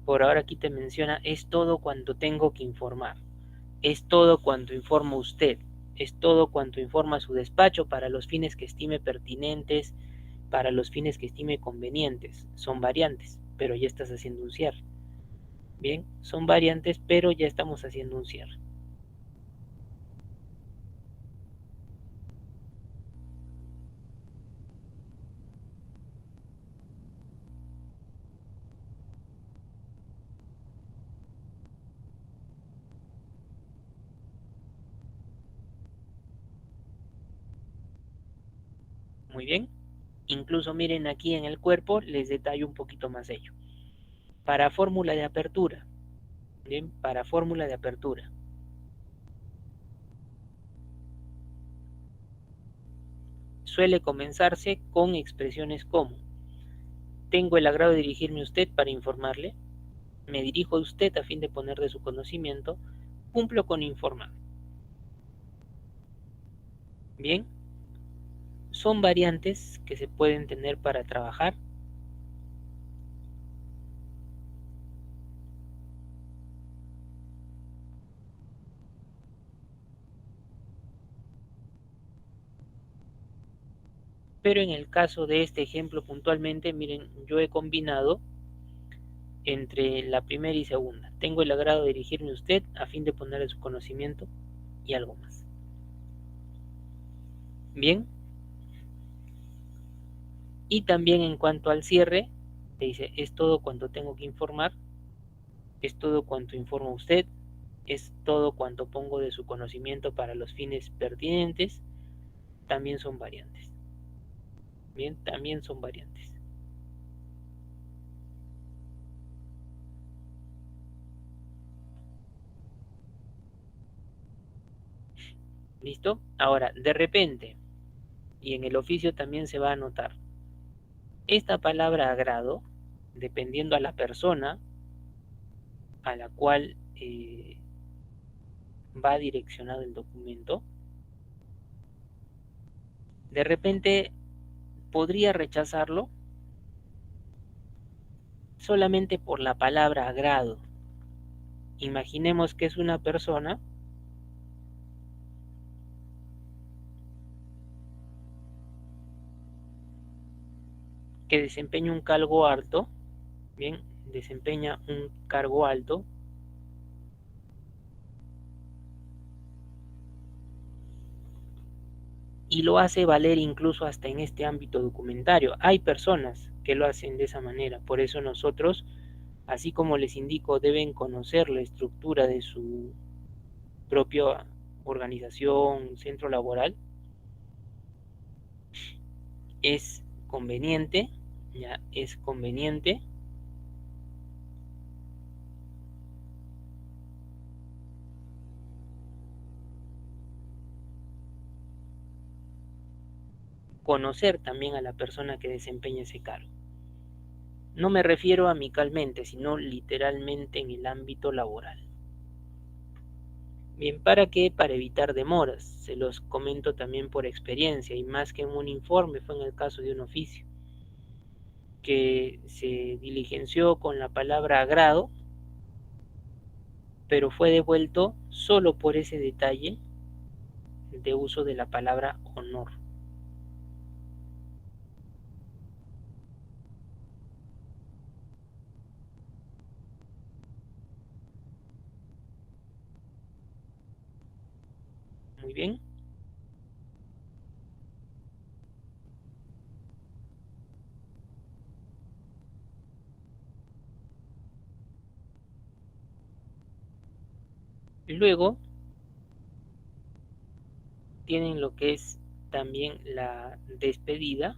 A: Por ahora aquí te menciona, es todo cuanto tengo que informar. es todo cuanto informa usted, es todo cuanto informa su despacho para los fines que estime pertinentes, para los fines que estime convenientes. Son variantes, pero ya estás haciendo un cierre. Bien, son variantes, pero ya estamos haciendo un cierre. Muy bien. Incluso miren aquí en el cuerpo, les detallo un poquito más ello. Para fórmula de apertura, bien, para fórmula de apertura, suele comenzarse con expresiones como: tengo el agrado de dirigirme a usted para informarle, me dirijo a usted a fin de poner de su conocimiento, cumplo con informar. Bien, son variantes que se pueden tener para trabajar. Pero en el caso de este ejemplo puntualmente, miren, yo he combinado entre la primera y segunda. Tengo el agrado de dirigirme a usted a fin de poner de su conocimiento y algo más. Bien, y también en cuanto al cierre, te dice, es todo cuanto tengo que informar, es todo cuanto informa usted, es todo cuanto pongo de su conocimiento para los fines pertinentes, también son variantes. Bien, también son variantes. ¿Listo? Ahora, de repente, y en el oficio también se va a anotar, esta palabra agrado, dependiendo a la persona a la cual va direccionado el documento, de repente podría rechazarlo solamente por la palabra agrado. Imaginemos que es una persona que desempeña un cargo alto, bien, desempeña un cargo alto y lo hace valer incluso hasta en este ámbito documentario. Hay personas que lo hacen de esa manera, por eso nosotros, así como les indico, deben conocer la estructura de su propia organización, centro laboral, es conveniente, ya es conveniente conocer también a la persona que desempeña ese cargo. No me refiero amicalmente, sino literalmente en el ámbito laboral. Bien, ¿para qué? Para evitar demoras. Se los comento también por experiencia y más que en un informe, fue en el caso de un oficio que se diligenció con la palabra agrado, pero fue devuelto solo por ese detalle de uso de la palabra honor. Muy bien. Luego tienen lo que es también la despedida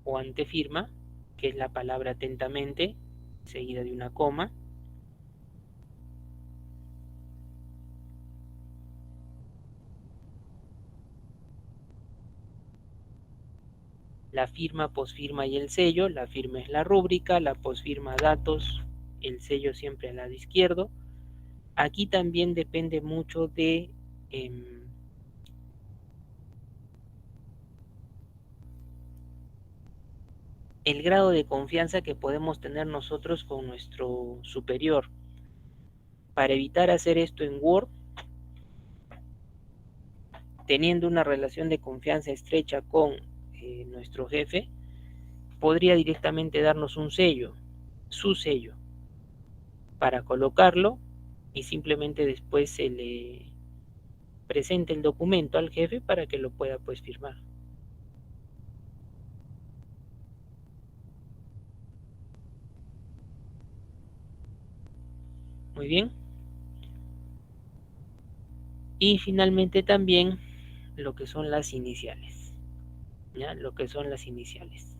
A: o antefirma, que es la palabra atentamente, seguida de una coma. La firma, posfirma y el sello. La firma es la rúbrica, la posfirma datos, el sello siempre al lado izquierdo. Aquí también depende mucho de el grado de confianza que podemos tener nosotros con nuestro superior. Para evitar hacer esto en Word, teniendo una relación de confianza estrecha con nuestro jefe, podría directamente darnos un sello, su sello, para colocarlo y simplemente después se le presente el documento al jefe para que lo pueda pues firmar. Muy bien. Y finalmente también lo que son las iniciales. ¿Ya? Lo que son las iniciales.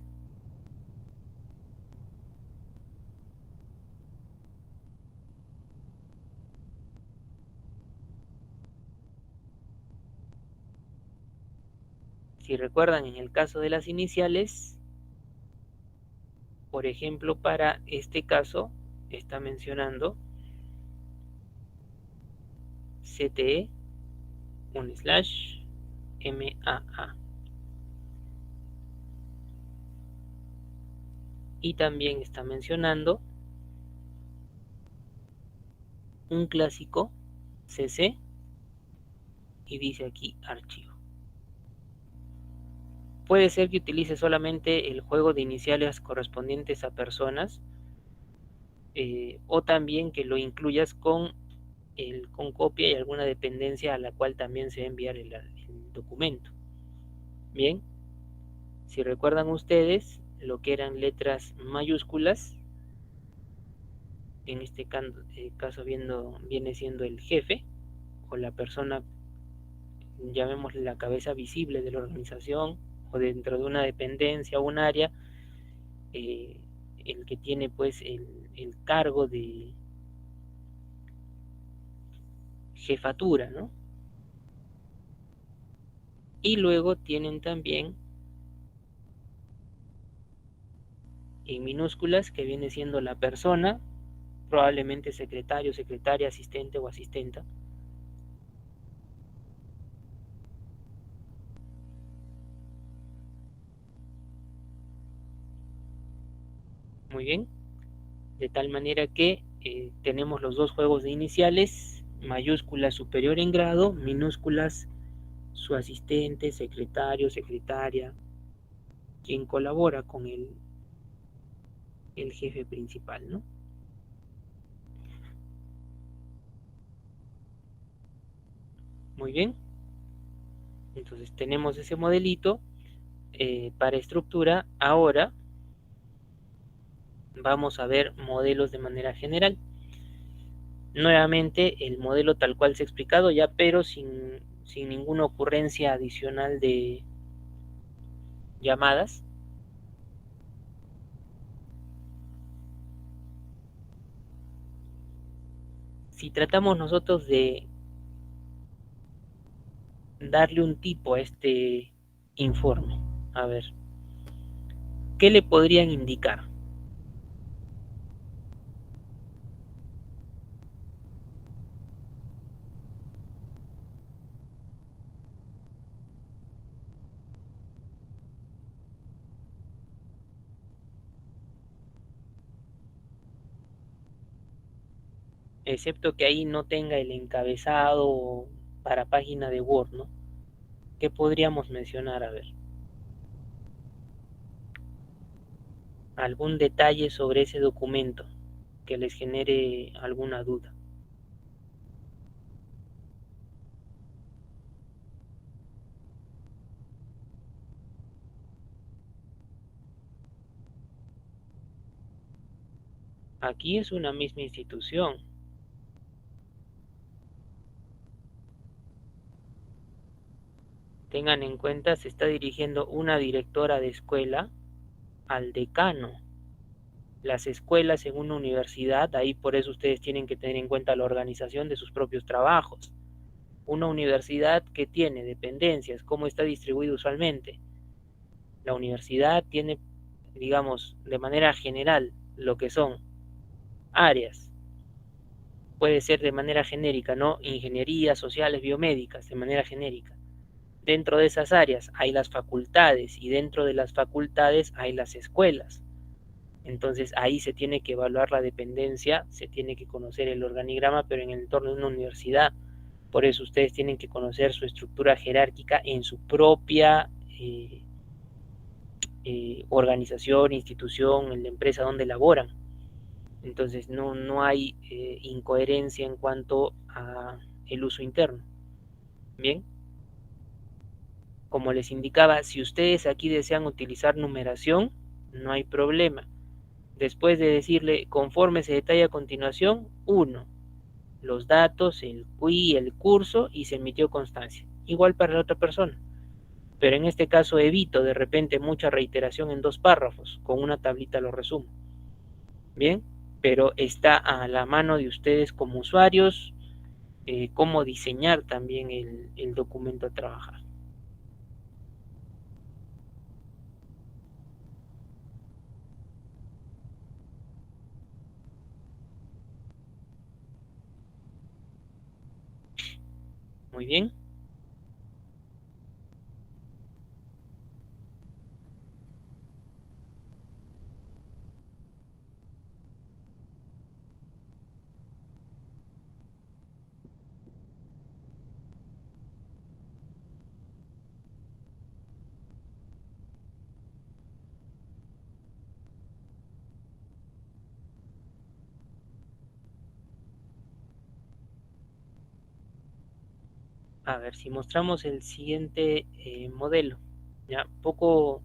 A: Si recuerdan, en el caso de las iniciales, por ejemplo, para este caso está mencionando CTE /MAA. Y también está mencionando un clásico CC y dice aquí archivo. Puede ser que utilice solamente el juego de iniciales correspondientes a personas o también que lo incluyas con copia y alguna dependencia a la cual también se va a enviar el documento. Bien, si recuerdan ustedes lo que eran letras mayúsculas, en este caso viene siendo el jefe o la persona, llamémosle la cabeza visible de la organización o dentro de una dependencia o un área, el que tiene pues el cargo de jefatura, ¿no? Y luego tienen también en minúsculas que viene siendo la persona, probablemente secretario, secretaria, asistente o asistenta. Muy bien, de tal manera que tenemos los dos juegos de iniciales, mayúsculas superior en grado, minúsculas su asistente, secretario, secretaria, quien colabora con el jefe principal, ¿no? Muy bien, entonces tenemos ese modelito para estructura. Ahora vamos a ver modelos de manera general. Nuevamente el modelo tal cual se ha explicado ya, pero sin ninguna ocurrencia adicional de llamadas. Si tratamos nosotros de darle un tipo a este informe, a ver, ¿qué le podrían indicar? Excepto que ahí no tenga el encabezado para página de Word, ¿no? ¿Qué podríamos mencionar? A ver, algún detalle sobre ese documento que les genere alguna duda. Aquí es una misma institución. Tengan en cuenta, se está dirigiendo una directora de escuela al decano. Las escuelas en una universidad, ahí por eso ustedes tienen que tener en cuenta la organización de sus propios trabajos. Una universidad que tiene dependencias, ¿cómo está distribuido usualmente? La universidad tiene, digamos, de manera general, lo que son áreas. Puede ser de manera genérica, ¿no? Ingenierías, sociales, biomédicas, de manera genérica. Dentro de esas áreas hay las facultades y dentro de las facultades hay las escuelas. Entonces ahí se tiene que evaluar la dependencia, se tiene que conocer el organigrama, pero en el entorno de una universidad. Por eso ustedes tienen que conocer su estructura jerárquica en su propia organización, institución, en la empresa donde laboran. Entonces no hay incoherencia en cuanto a el uso interno. Bien, como les indicaba, si ustedes aquí desean utilizar numeración, no hay problema. Después de decirle conforme se detalla a continuación, 1, los datos, el QI, el curso y se emitió constancia. Igual para la otra persona. Pero en este caso evito de repente mucha reiteración en 2 párrafos. Con una tablita lo resumo. Bien, pero está a la mano de ustedes como usuarios cómo diseñar también el documento a trabajar. Muy bien. A ver, si mostramos el siguiente modelo, ya poco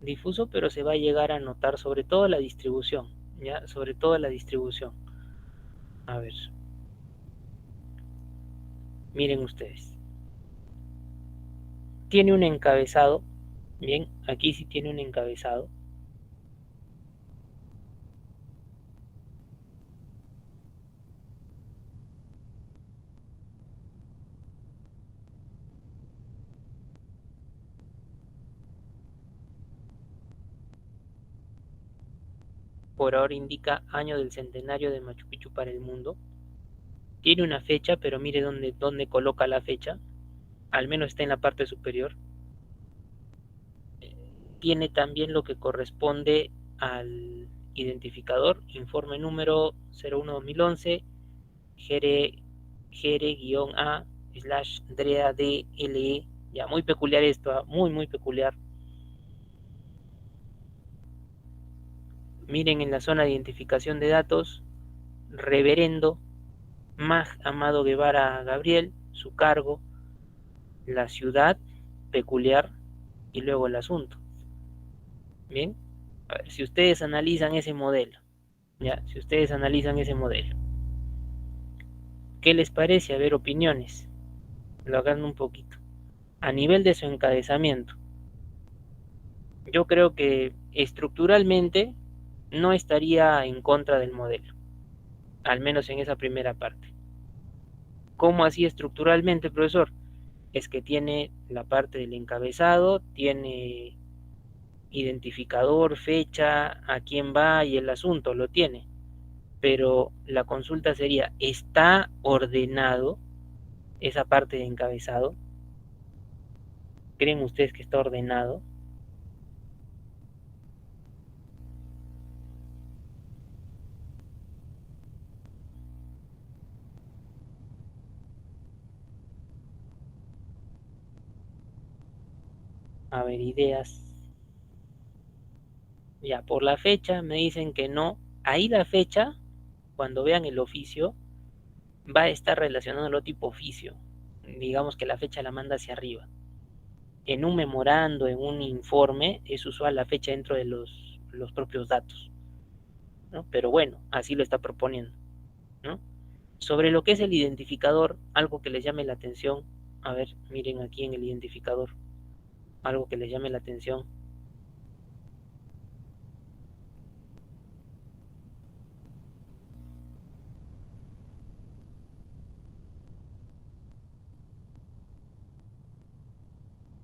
A: difuso, pero se va a llegar a notar sobre todo la distribución, ya sobre todo la distribución. A ver, miren ustedes. Tiene un encabezado, bien, aquí sí tiene un encabezado. Por ahora indica año del centenario de Machu Picchu para el mundo. Tiene una fecha, pero mire dónde coloca la fecha. Al menos está en la parte superior. Tiene también lo que corresponde al identificador, informe número 01-2011, Gere-A/DREA-DLE. Ya, muy peculiar esto, muy peculiar. Miren en la zona de identificación de datos, reverendo Mag Amado Guevara Gabriel, su cargo, la ciudad peculiar y luego el asunto. Bien, a ver, si ustedes analizan ese modelo, ya, si ustedes analizan ese modelo, ¿qué les parece? A ver, opiniones, lo hagan un poquito. A nivel de su encabezamiento, yo creo que estructuralmente no estaría en contra del modelo, al menos en esa primera parte. ¿Cómo así estructuralmente, profesor? Es que tiene la parte del encabezado, tiene identificador, fecha, a quién va y el asunto, lo tiene. Pero la consulta sería, ¿está ordenado esa parte de encabezado? ¿Creen ustedes que está ordenado? A ver, ideas. Ya, por la fecha me dicen que no. Ahí la fecha, cuando vean el oficio, va a estar relacionándolo tipo oficio. Digamos que la fecha la manda hacia arriba. En un memorando, en un informe, es usual la fecha dentro de los propios datos, ¿no? Pero bueno, así lo está proponiendo, ¿no? Sobre lo que es el identificador, algo que les llame la atención. A ver, miren aquí en el identificador, algo que les llame la atención.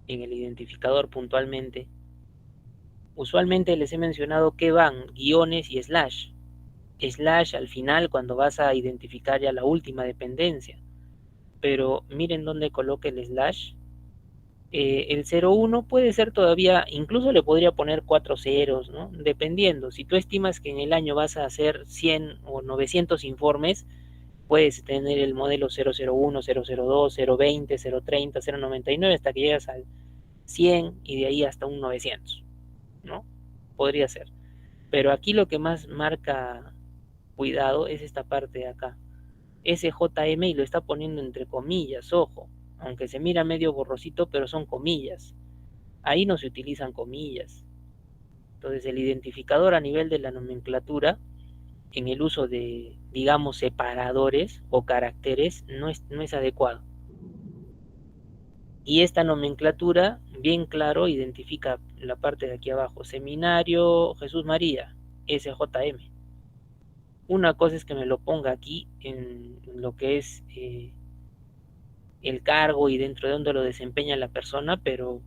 A: En el identificador puntualmente, usualmente les he mencionado que van guiones y slash. Slash al final cuando vas a identificar ya la última dependencia. Pero miren dónde coloca el slash. El 01 puede ser todavía, incluso le podría poner 4 ceros, ¿no? Dependiendo. Si tú estimas que en el año vas a hacer 100 o 900 informes, puedes tener el modelo 001, 002, 020, 030, 099 hasta que llegas al 100 y de ahí hasta un 900, ¿no? Podría ser. Pero aquí lo que más marca cuidado es esta parte de acá. SJM y lo está poniendo entre comillas, ojo, aunque se mira medio borrosito, pero son comillas. Ahí no se utilizan comillas. Entonces el identificador a nivel de la nomenclatura, en el uso de, digamos, separadores o caracteres, no es adecuado. Y esta nomenclatura, bien claro, identifica la parte de aquí abajo, Seminario Jesús María, SJM. Una cosa es que me lo ponga aquí en lo que es el cargo y dentro de donde lo desempeña la persona, pero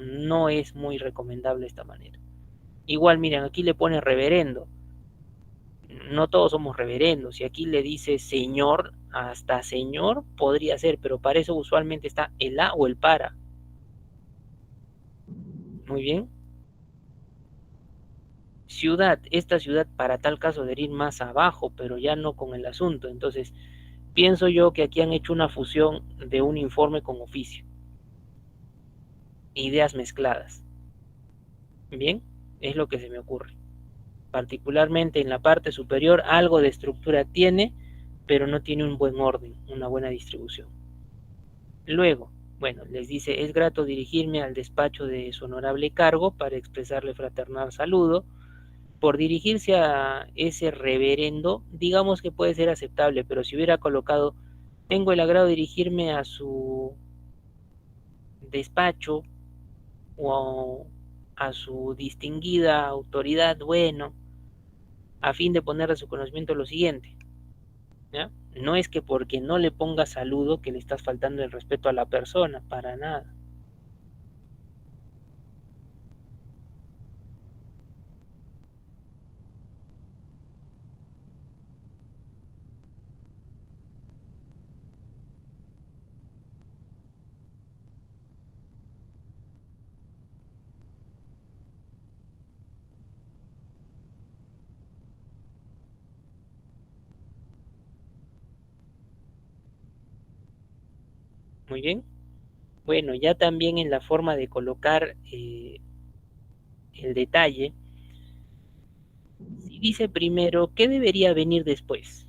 A: no es muy recomendable esta manera. Igual, miren, aquí le pone reverendo. No todos somos reverendos. Y aquí le dice señor, hasta señor podría ser, pero para eso usualmente está el a o el para. Muy bien. Ciudad, esta ciudad para tal caso de ir más abajo, pero ya no con el asunto. Entonces, pienso yo que aquí han hecho una fusión de un informe con oficio. Ideas mezcladas. Bien, es lo que se me ocurre. Particularmente en la parte superior algo de estructura tiene, pero no tiene un buen orden, una buena distribución. Luego, bueno, les dice, es grato dirigirme al despacho de su honorable cargo para expresarle fraternal saludo. Por dirigirse a ese reverendo, digamos que puede ser aceptable, pero si hubiera colocado, tengo el agrado de dirigirme a su despacho o a su distinguida autoridad, bueno, a fin de poner a su conocimiento lo siguiente, ¿ya? No es que porque no le pongas saludo que le estás faltando el respeto a la persona, para nada. Muy bien. Bueno, ya también en la forma de colocar el detalle, si dice primero, ¿qué debería venir después?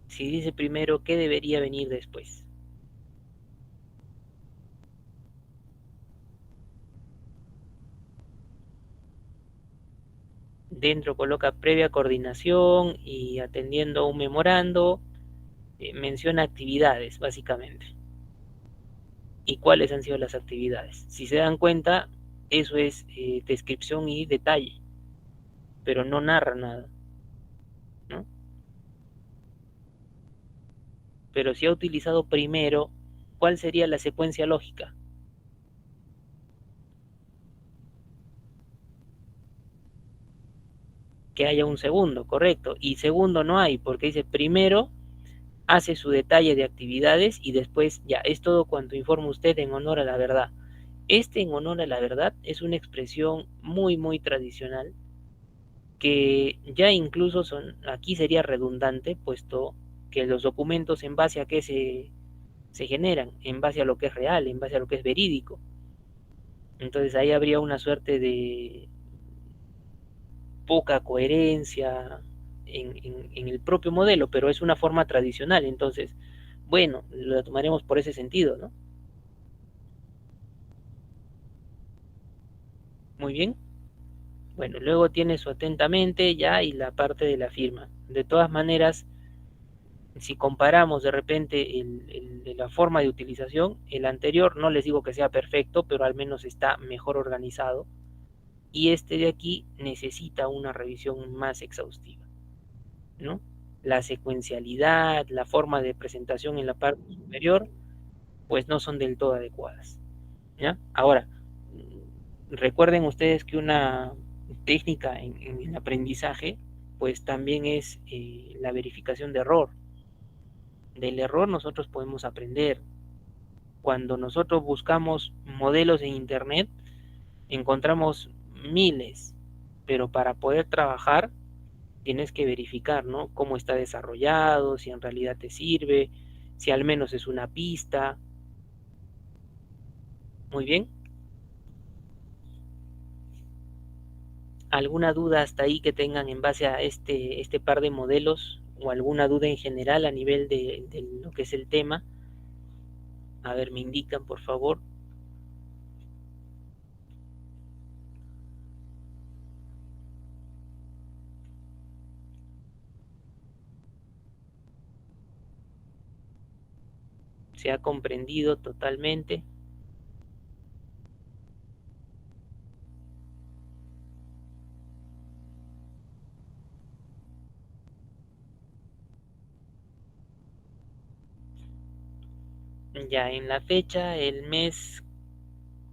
A: Si dice primero, ¿qué debería venir después? Dentro coloca previa coordinación y atendiendo a un memorando, menciona actividades, básicamente. ¿Y cuáles han sido las actividades? Si se dan cuenta, eso es descripción y detalle, pero no narra nada, ¿no? Pero si ha utilizado primero, ¿cuál sería la secuencia lógica? Que haya un segundo, correcto. Y segundo no hay, porque dice primero hace su detalle de actividades y después ya es todo cuanto informa usted en honor a la verdad. Este en honor a la verdad es una expresión muy, muy tradicional que ya incluso son, aquí sería redundante, puesto que los documentos en base a qué se generan, en base a lo que es real, en base a lo que es verídico. Entonces ahí habría una suerte de poca coherencia en el propio modelo, pero es una forma tradicional. Entonces, bueno, lo tomaremos por ese sentido, ¿no? Muy bien. Bueno, luego tiene su atentamente ya y la parte de la firma. De todas maneras, si comparamos de repente la forma de utilización, el anterior no les digo que sea perfecto, pero al menos está mejor organizado. Y este de aquí necesita una revisión más exhaustiva, ¿no? La secuencialidad, la forma de presentación en la parte superior, pues no son del todo adecuadas, ¿ya? Ahora, recuerden ustedes que una técnica en el aprendizaje, pues también es la verificación de error. Del error nosotros podemos aprender. Cuando nosotros buscamos modelos en internet, encontramos miles, pero para poder trabajar tienes que verificar, ¿no? Cómo está desarrollado, si en realidad te sirve, si al menos es una pista. Muy bien. ¿Alguna duda hasta ahí que tengan en base a este par de modelos o alguna duda en general a nivel de lo que es el tema? A ver, me indican, por favor. ¿Se ha comprendido totalmente? Ya en la fecha, el mes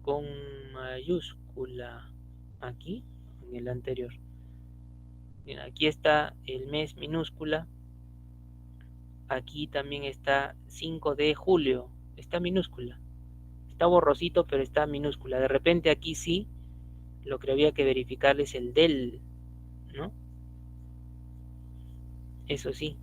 A: con mayúscula. Aquí, en el anterior. Bien, aquí está el mes minúscula. Aquí también está 5 de julio. Está minúscula. Está borrosito, pero está minúscula. De repente aquí sí, lo que había que verificar es el del, ¿no? Eso sí.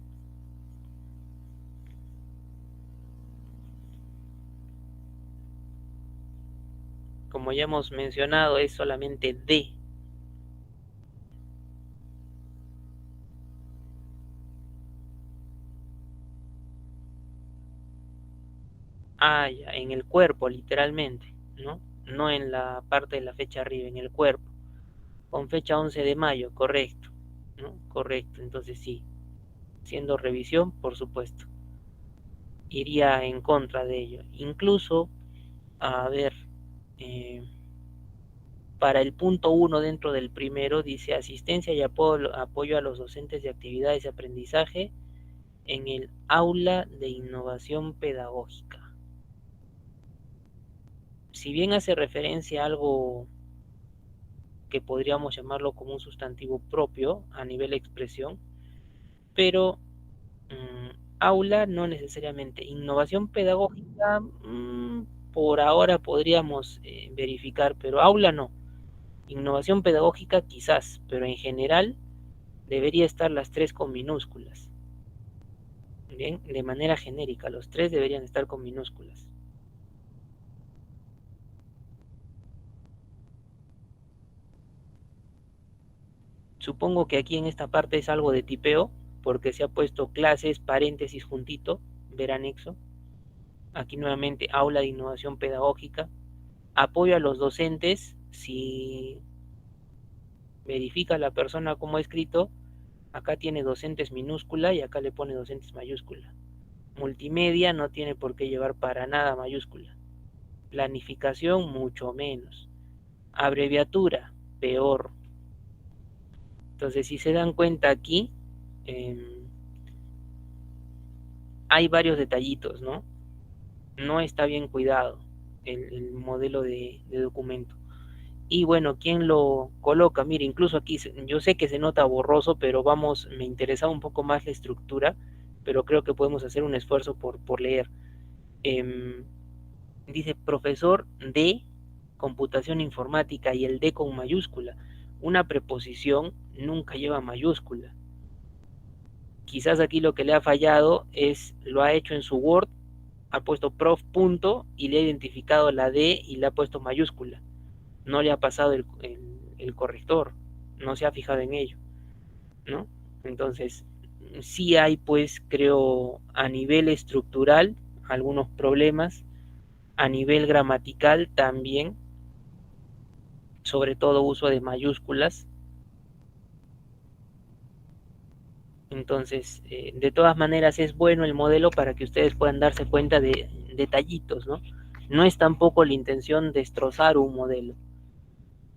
A: Como ya hemos mencionado, es solamente de. Ah, ya, en el cuerpo, literalmente, ¿no? No en la parte de la fecha arriba, en el cuerpo. Con fecha 11 de mayo, correcto, ¿no? Correcto, entonces sí. Siendo revisión, por supuesto. Iría en contra de ello. Incluso, a ver, eh, para el punto uno dentro del primero dice asistencia y apoyo a los docentes de actividades de aprendizaje en el aula de innovación pedagógica. Si bien hace referencia a algo que podríamos llamarlo como un sustantivo propio a nivel de expresión, pero aula no necesariamente. Innovación pedagógica, por ahora podríamos verificar, pero aula no. Innovación pedagógica quizás, pero en general debería estar las tres con minúsculas. Bien, de manera genérica, los tres deberían estar con minúsculas. Supongo que aquí en esta parte es algo de tipeo, porque se ha puesto clases, paréntesis juntito, ver anexo. Aquí nuevamente aula de innovación pedagógica. Apoyo a los docentes, si verifica la persona cómo ha escrito, acá tiene docentes minúscula y acá le pone docentes mayúscula. Multimedia no tiene por qué llevar para nada mayúscula. Planificación mucho menos. Abreviatura, peor. Entonces, si se dan cuenta aquí, eh, hay varios detallitos, ¿no? No está bien cuidado el modelo de documento. Y bueno, ¿quién lo coloca? Mire, incluso aquí yo sé que se nota borroso, pero vamos, me interesaba un poco más la estructura, pero creo que podemos hacer un esfuerzo por leer. Eh, Dice profesor de computación informática y el de con mayúscula. Una preposición nunca lleva mayúscula. Quizás aquí lo que le ha fallado es, lo ha hecho en su Word, ha puesto prof punto y le ha identificado la D y le ha puesto mayúscula. No le ha pasado el corrector, no se ha fijado en ello, ¿no? Entonces, sí hay pues, creo, a nivel estructural algunos problemas, a nivel gramatical también, sobre todo uso de mayúsculas. Entonces, de todas maneras es bueno el modelo para que ustedes puedan darse cuenta de detallitos, ¿no? No es tampoco la intención destrozar un modelo,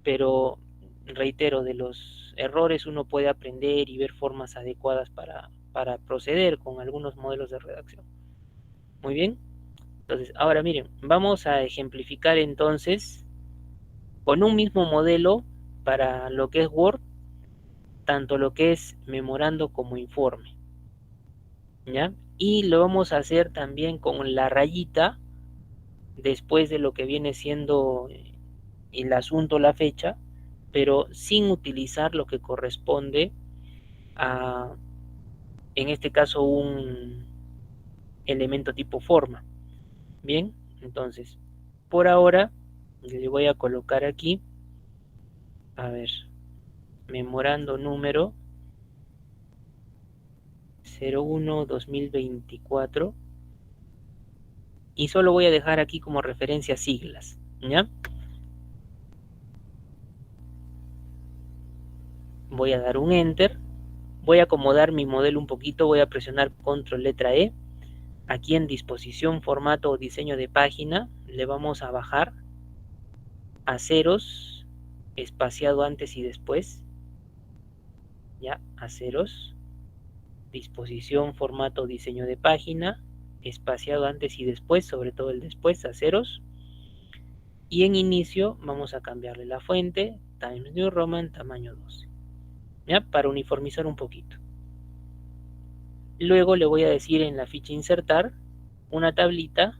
A: pero reitero, de los errores uno puede aprender y ver formas adecuadas para proceder con algunos modelos de redacción. Muy bien, entonces ahora miren, vamos a ejemplificar entonces con un mismo modelo para lo que es Word, tanto lo que es memorando como informe. ¿Ya? y lo vamos a hacer también con la rayita después de lo que viene siendo el asunto, la fecha, pero sin utilizar lo que corresponde a, en este caso, un elemento tipo forma. Bien, entonces, por ahora le voy a colocar aquí, a ver, memorando número 01-2024, y solo voy a dejar aquí como referencia siglas, ¿ya? Voy a dar un enter, voy a acomodar mi modelo un poquito, voy a presionar control letra E. Aquí en disposición, formato o diseño de página le vamos a bajar a ceros, espaciado antes y después, ya, a ceros, disposición, formato, diseño de página, espaciado antes y después, sobre todo el después, a ceros, y en inicio vamos a cambiarle la fuente, Times New Roman, tamaño 12, ¿ya? Para uniformizar un poquito. Luego le voy a decir en la ficha insertar una tablita,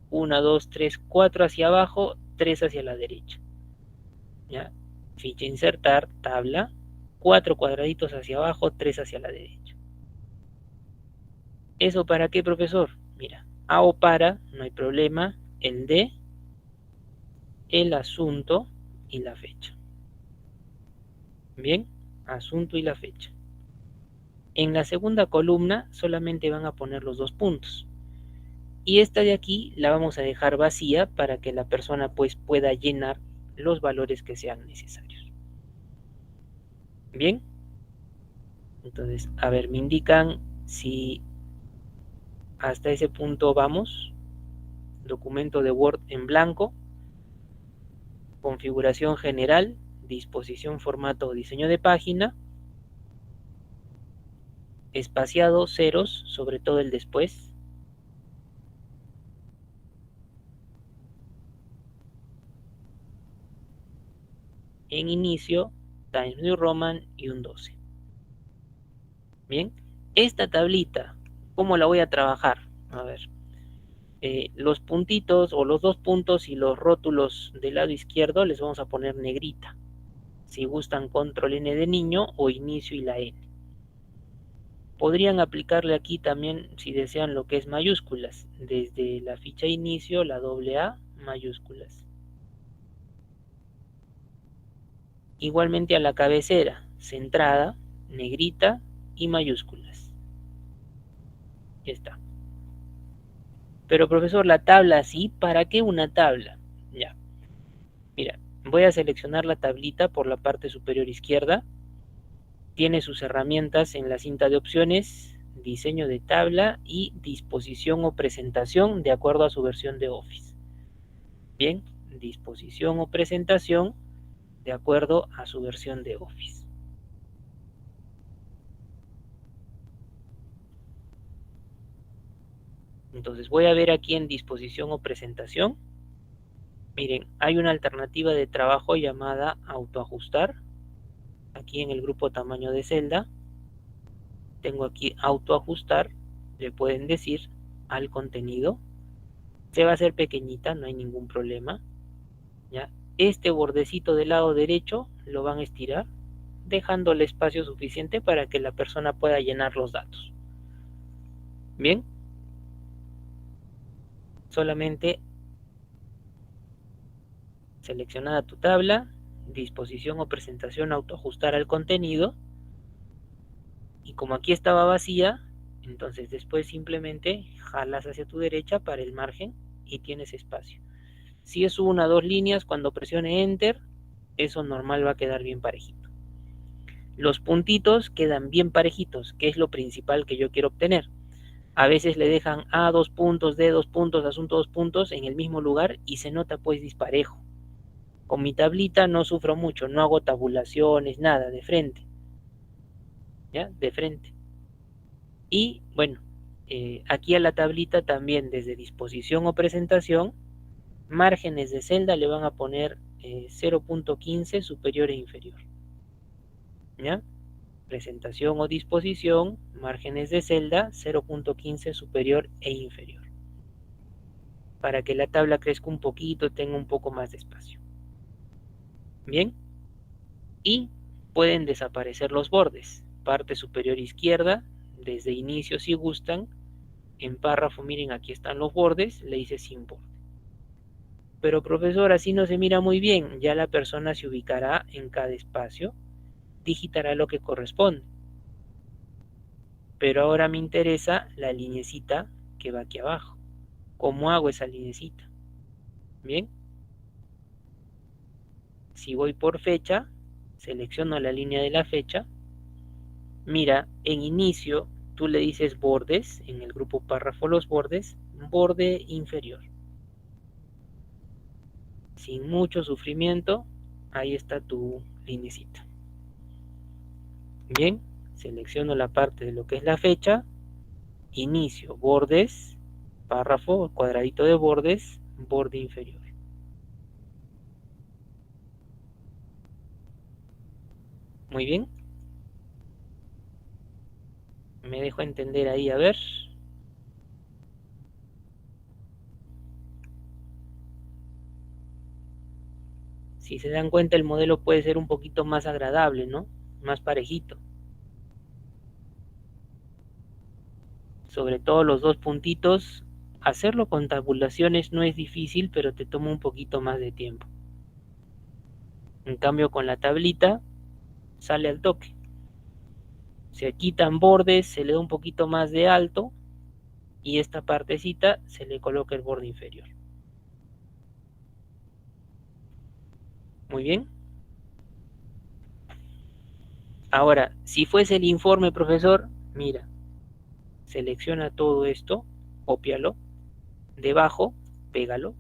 A: 1, 2, 3, 4 hacia abajo, 3 hacia la derecha, ¿ya? Ficha insertar, tabla, 4 cuadraditos hacia abajo, 3 hacia la derecha. ¿Eso para qué, profesor? Mira, A o para, no hay problema, el de, el asunto y la fecha. Bien, asunto y la fecha. En la segunda columna solamente van a poner los 2 puntos. Y esta de aquí la vamos a dejar vacía para que la persona pues pueda llenar los valores que sean necesarios. Bien, entonces, a ver, me indican si hasta ese punto vamos. Documento de Word en blanco, configuración general, disposición, formato o diseño de página, espaciado, ceros, sobre todo el después, en inicio, Times New Roman y un 12. Bien, esta tablita, ¿cómo la voy a trabajar? A ver, los puntitos o los 2 puntos y los rótulos del lado izquierdo les vamos a poner negrita. Si gustan, control N de niño o inicio y la N. Podrían aplicarle aquí también, si desean, lo que es mayúsculas. Desde la ficha inicio, la doble A, mayúsculas. Igualmente a la cabecera, centrada, negrita y mayúsculas. Ya está. Pero profesor, la tabla así, ¿para qué una tabla? Ya. Mira, voy a seleccionar la tablita por la parte superior izquierda. Tiene sus herramientas en la cinta de opciones, diseño de tabla y disposición o presentación de acuerdo a su versión de Office. Bien, disposición o presentación de acuerdo a su versión de Office. Entonces voy a ver aquí en disposición o presentación. Miren, hay una alternativa de trabajo llamada autoajustar. Aquí en el grupo tamaño de celda, tengo aquí autoajustar. Le pueden decir al contenido. Se va a hacer pequeñita, no hay ningún problema. ¿Ya? Este bordecito del lado derecho lo van a estirar, dejando el espacio suficiente para que la persona pueda llenar los datos. Bien, solamente seleccionada tu tabla, disposición o presentación, autoajustar al contenido, y como aquí estaba vacía, entonces después simplemente jalas hacia tu derecha para el margen y tienes espacio. Si es una o 2 líneas, cuando presione Enter, eso normal va a quedar bien parejito. Los puntitos quedan bien parejitos, que es lo principal que yo quiero obtener. A veces le dejan A 2 puntos, D 2 puntos, asunto 2 puntos en el mismo lugar y se nota pues disparejo. Con mi tablita no sufro mucho, no hago tabulaciones, nada, de frente. ¿Ya? De frente. Y bueno, aquí a la tablita también desde disposición o presentación, márgenes de celda le van a poner 0.15 superior e inferior. ¿Ya? Presentación o disposición, márgenes de celda 0.15 superior e inferior. Para que la tabla crezca un poquito, tenga un poco más de espacio. Bien. Y pueden desaparecer los bordes. Parte superior izquierda, desde inicio si gustan. En párrafo, miren, aquí están los bordes, le hice sin borde. Pero profesor, así no se mira muy bien. Ya la persona se ubicará en cada espacio, digitará lo que corresponde. Pero ahora me interesa la linecita que va aquí abajo. ¿Cómo hago esa linecita? Bien. Si voy por fecha, selecciono la línea de la fecha. Mira, en inicio tú le dices bordes, en el grupo párrafo los bordes, borde inferior. Sin mucho sufrimiento, ahí está tu linecita. Bien, selecciono la parte de lo que es la fecha, inicio, bordes, párrafo, cuadradito de bordes, borde inferior. Muy bien. Me dejo entender ahí, a ver. Si se dan cuenta, el modelo puede ser un poquito más agradable, ¿no? Más parejito. Sobre todo los dos puntitos, hacerlo con tabulaciones no es difícil, pero te toma un poquito más de tiempo. En cambio, con la tablita sale al toque. Se quitan bordes, se le da un poquito más de alto y esta partecita se le coloca el borde inferior. Muy bien. Ahora, si fuese el informe, profesor, mira, selecciona todo esto, cópialo, debajo, pégalo.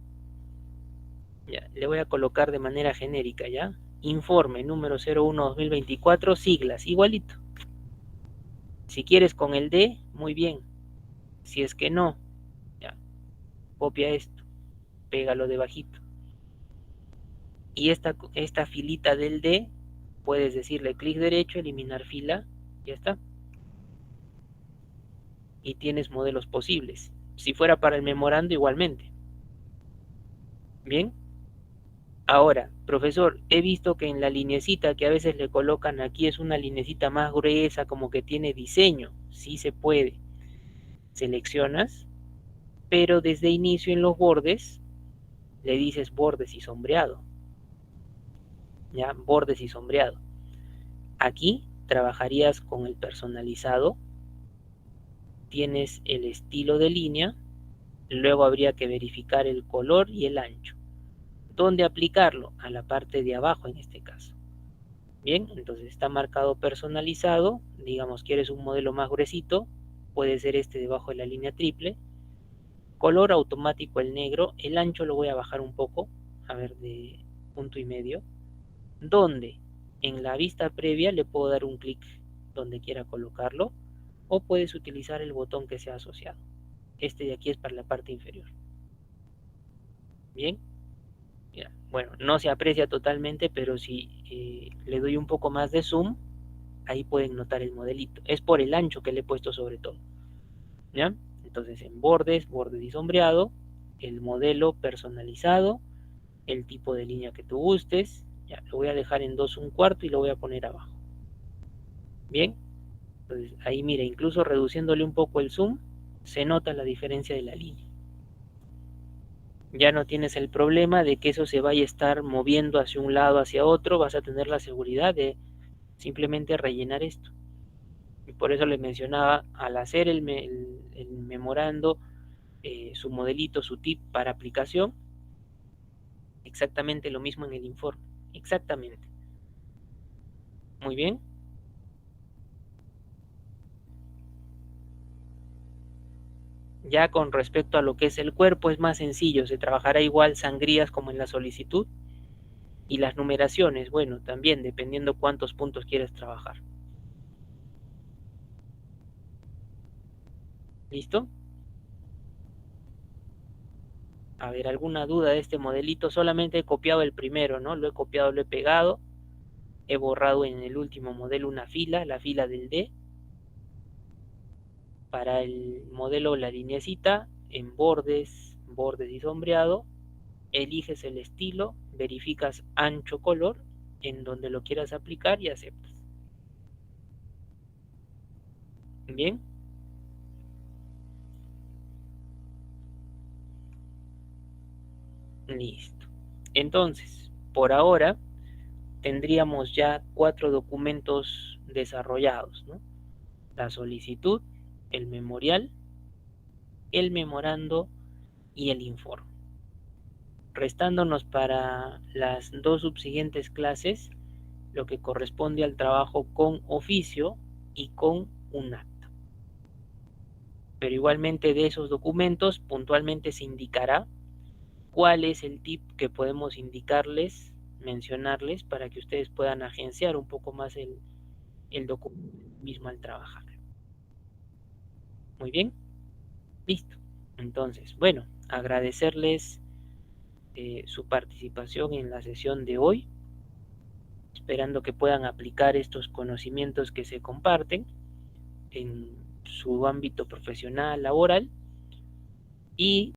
A: Ya, le voy a colocar de manera genérica, ¿ya? Informe número 01-2024, siglas, igualito. Si quieres con el D, muy bien. Si es que no, ya, copia esto, pégalo debajito. Y esta filita del D, puedes decirle clic derecho, eliminar fila, ya está. Y tienes modelos posibles. Si fuera para el memorando, igualmente. Bien. Ahora, profesor, he visto que en la linecita que a veces le colocan aquí es una linecita más gruesa, como que tiene diseño. Sí se puede. Seleccionas, pero desde inicio en los bordes le dices bordes y sombreado. Ya, bordes y sombreado. Aquí trabajarías con el personalizado. Tienes el estilo de línea. Luego habría que verificar el color y el ancho. ¿Dónde aplicarlo? A la parte de abajo en este caso. Bien, entonces está marcado personalizado. Digamos, quieres un modelo más gruesito, puede ser este debajo de la línea triple. Color automático el negro. El ancho lo voy a bajar un poco, a ver, de 1,5. Donde en la vista previa le puedo dar un clic donde quiera colocarlo, o puedes utilizar el botón que sea asociado. Este de aquí es para la parte inferior. Bien. Bueno, no se aprecia totalmente, pero si le doy un poco más de zoom, ahí pueden notar el modelito. Es por el ancho que le he puesto sobre todo. ¿Ya? Entonces en bordes, bordes y sombreado, el modelo personalizado, el tipo de línea que tú gustes. Ya, lo voy a dejar en 2,1/4 y lo voy a poner abajo. Bien, entonces ahí mira, incluso reduciéndole un poco el zoom, se nota la diferencia de la línea. Ya no tienes el problema de que eso se vaya a estar moviendo hacia un lado, hacia otro, vas a tener la seguridad de simplemente rellenar esto. Y por eso les mencionaba, al hacer el memorando, su modelito, su tip para aplicación, exactamente lo mismo en el informe, exactamente. Muy bien. Ya con respecto a lo que es el cuerpo es más sencillo, se trabajará igual sangrías como en la solicitud. Y las numeraciones, bueno, también dependiendo cuántos puntos quieres trabajar. ¿Listo? A ver, ¿alguna duda de este modelito? Solamente he copiado el primero, ¿no? Lo he copiado, lo he pegado. he borrado en el último modelo una fila, la fila del D. Para el modelo la lineecita, en bordes, bordes y sombreado, eliges el estilo, verificas ancho color, en donde lo quieras aplicar y aceptas. Bien. Listo. Entonces, por ahora tendríamos ya 4 documentos desarrollados, ¿no? La solicitud, el memorial, el memorando y el informe. Restándonos para las 2 subsiguientes clases lo que corresponde al trabajo con oficio y con un acta. Pero igualmente de esos documentos puntualmente se indicará cuál es el tip que podemos indicarles, mencionarles, para que ustedes puedan agenciar un poco más el documento mismo al trabajar. Muy bien, listo. Entonces, bueno, agradecerles su participación en la sesión de hoy, esperando que puedan aplicar estos conocimientos que se comparten en su ámbito profesional, laboral, y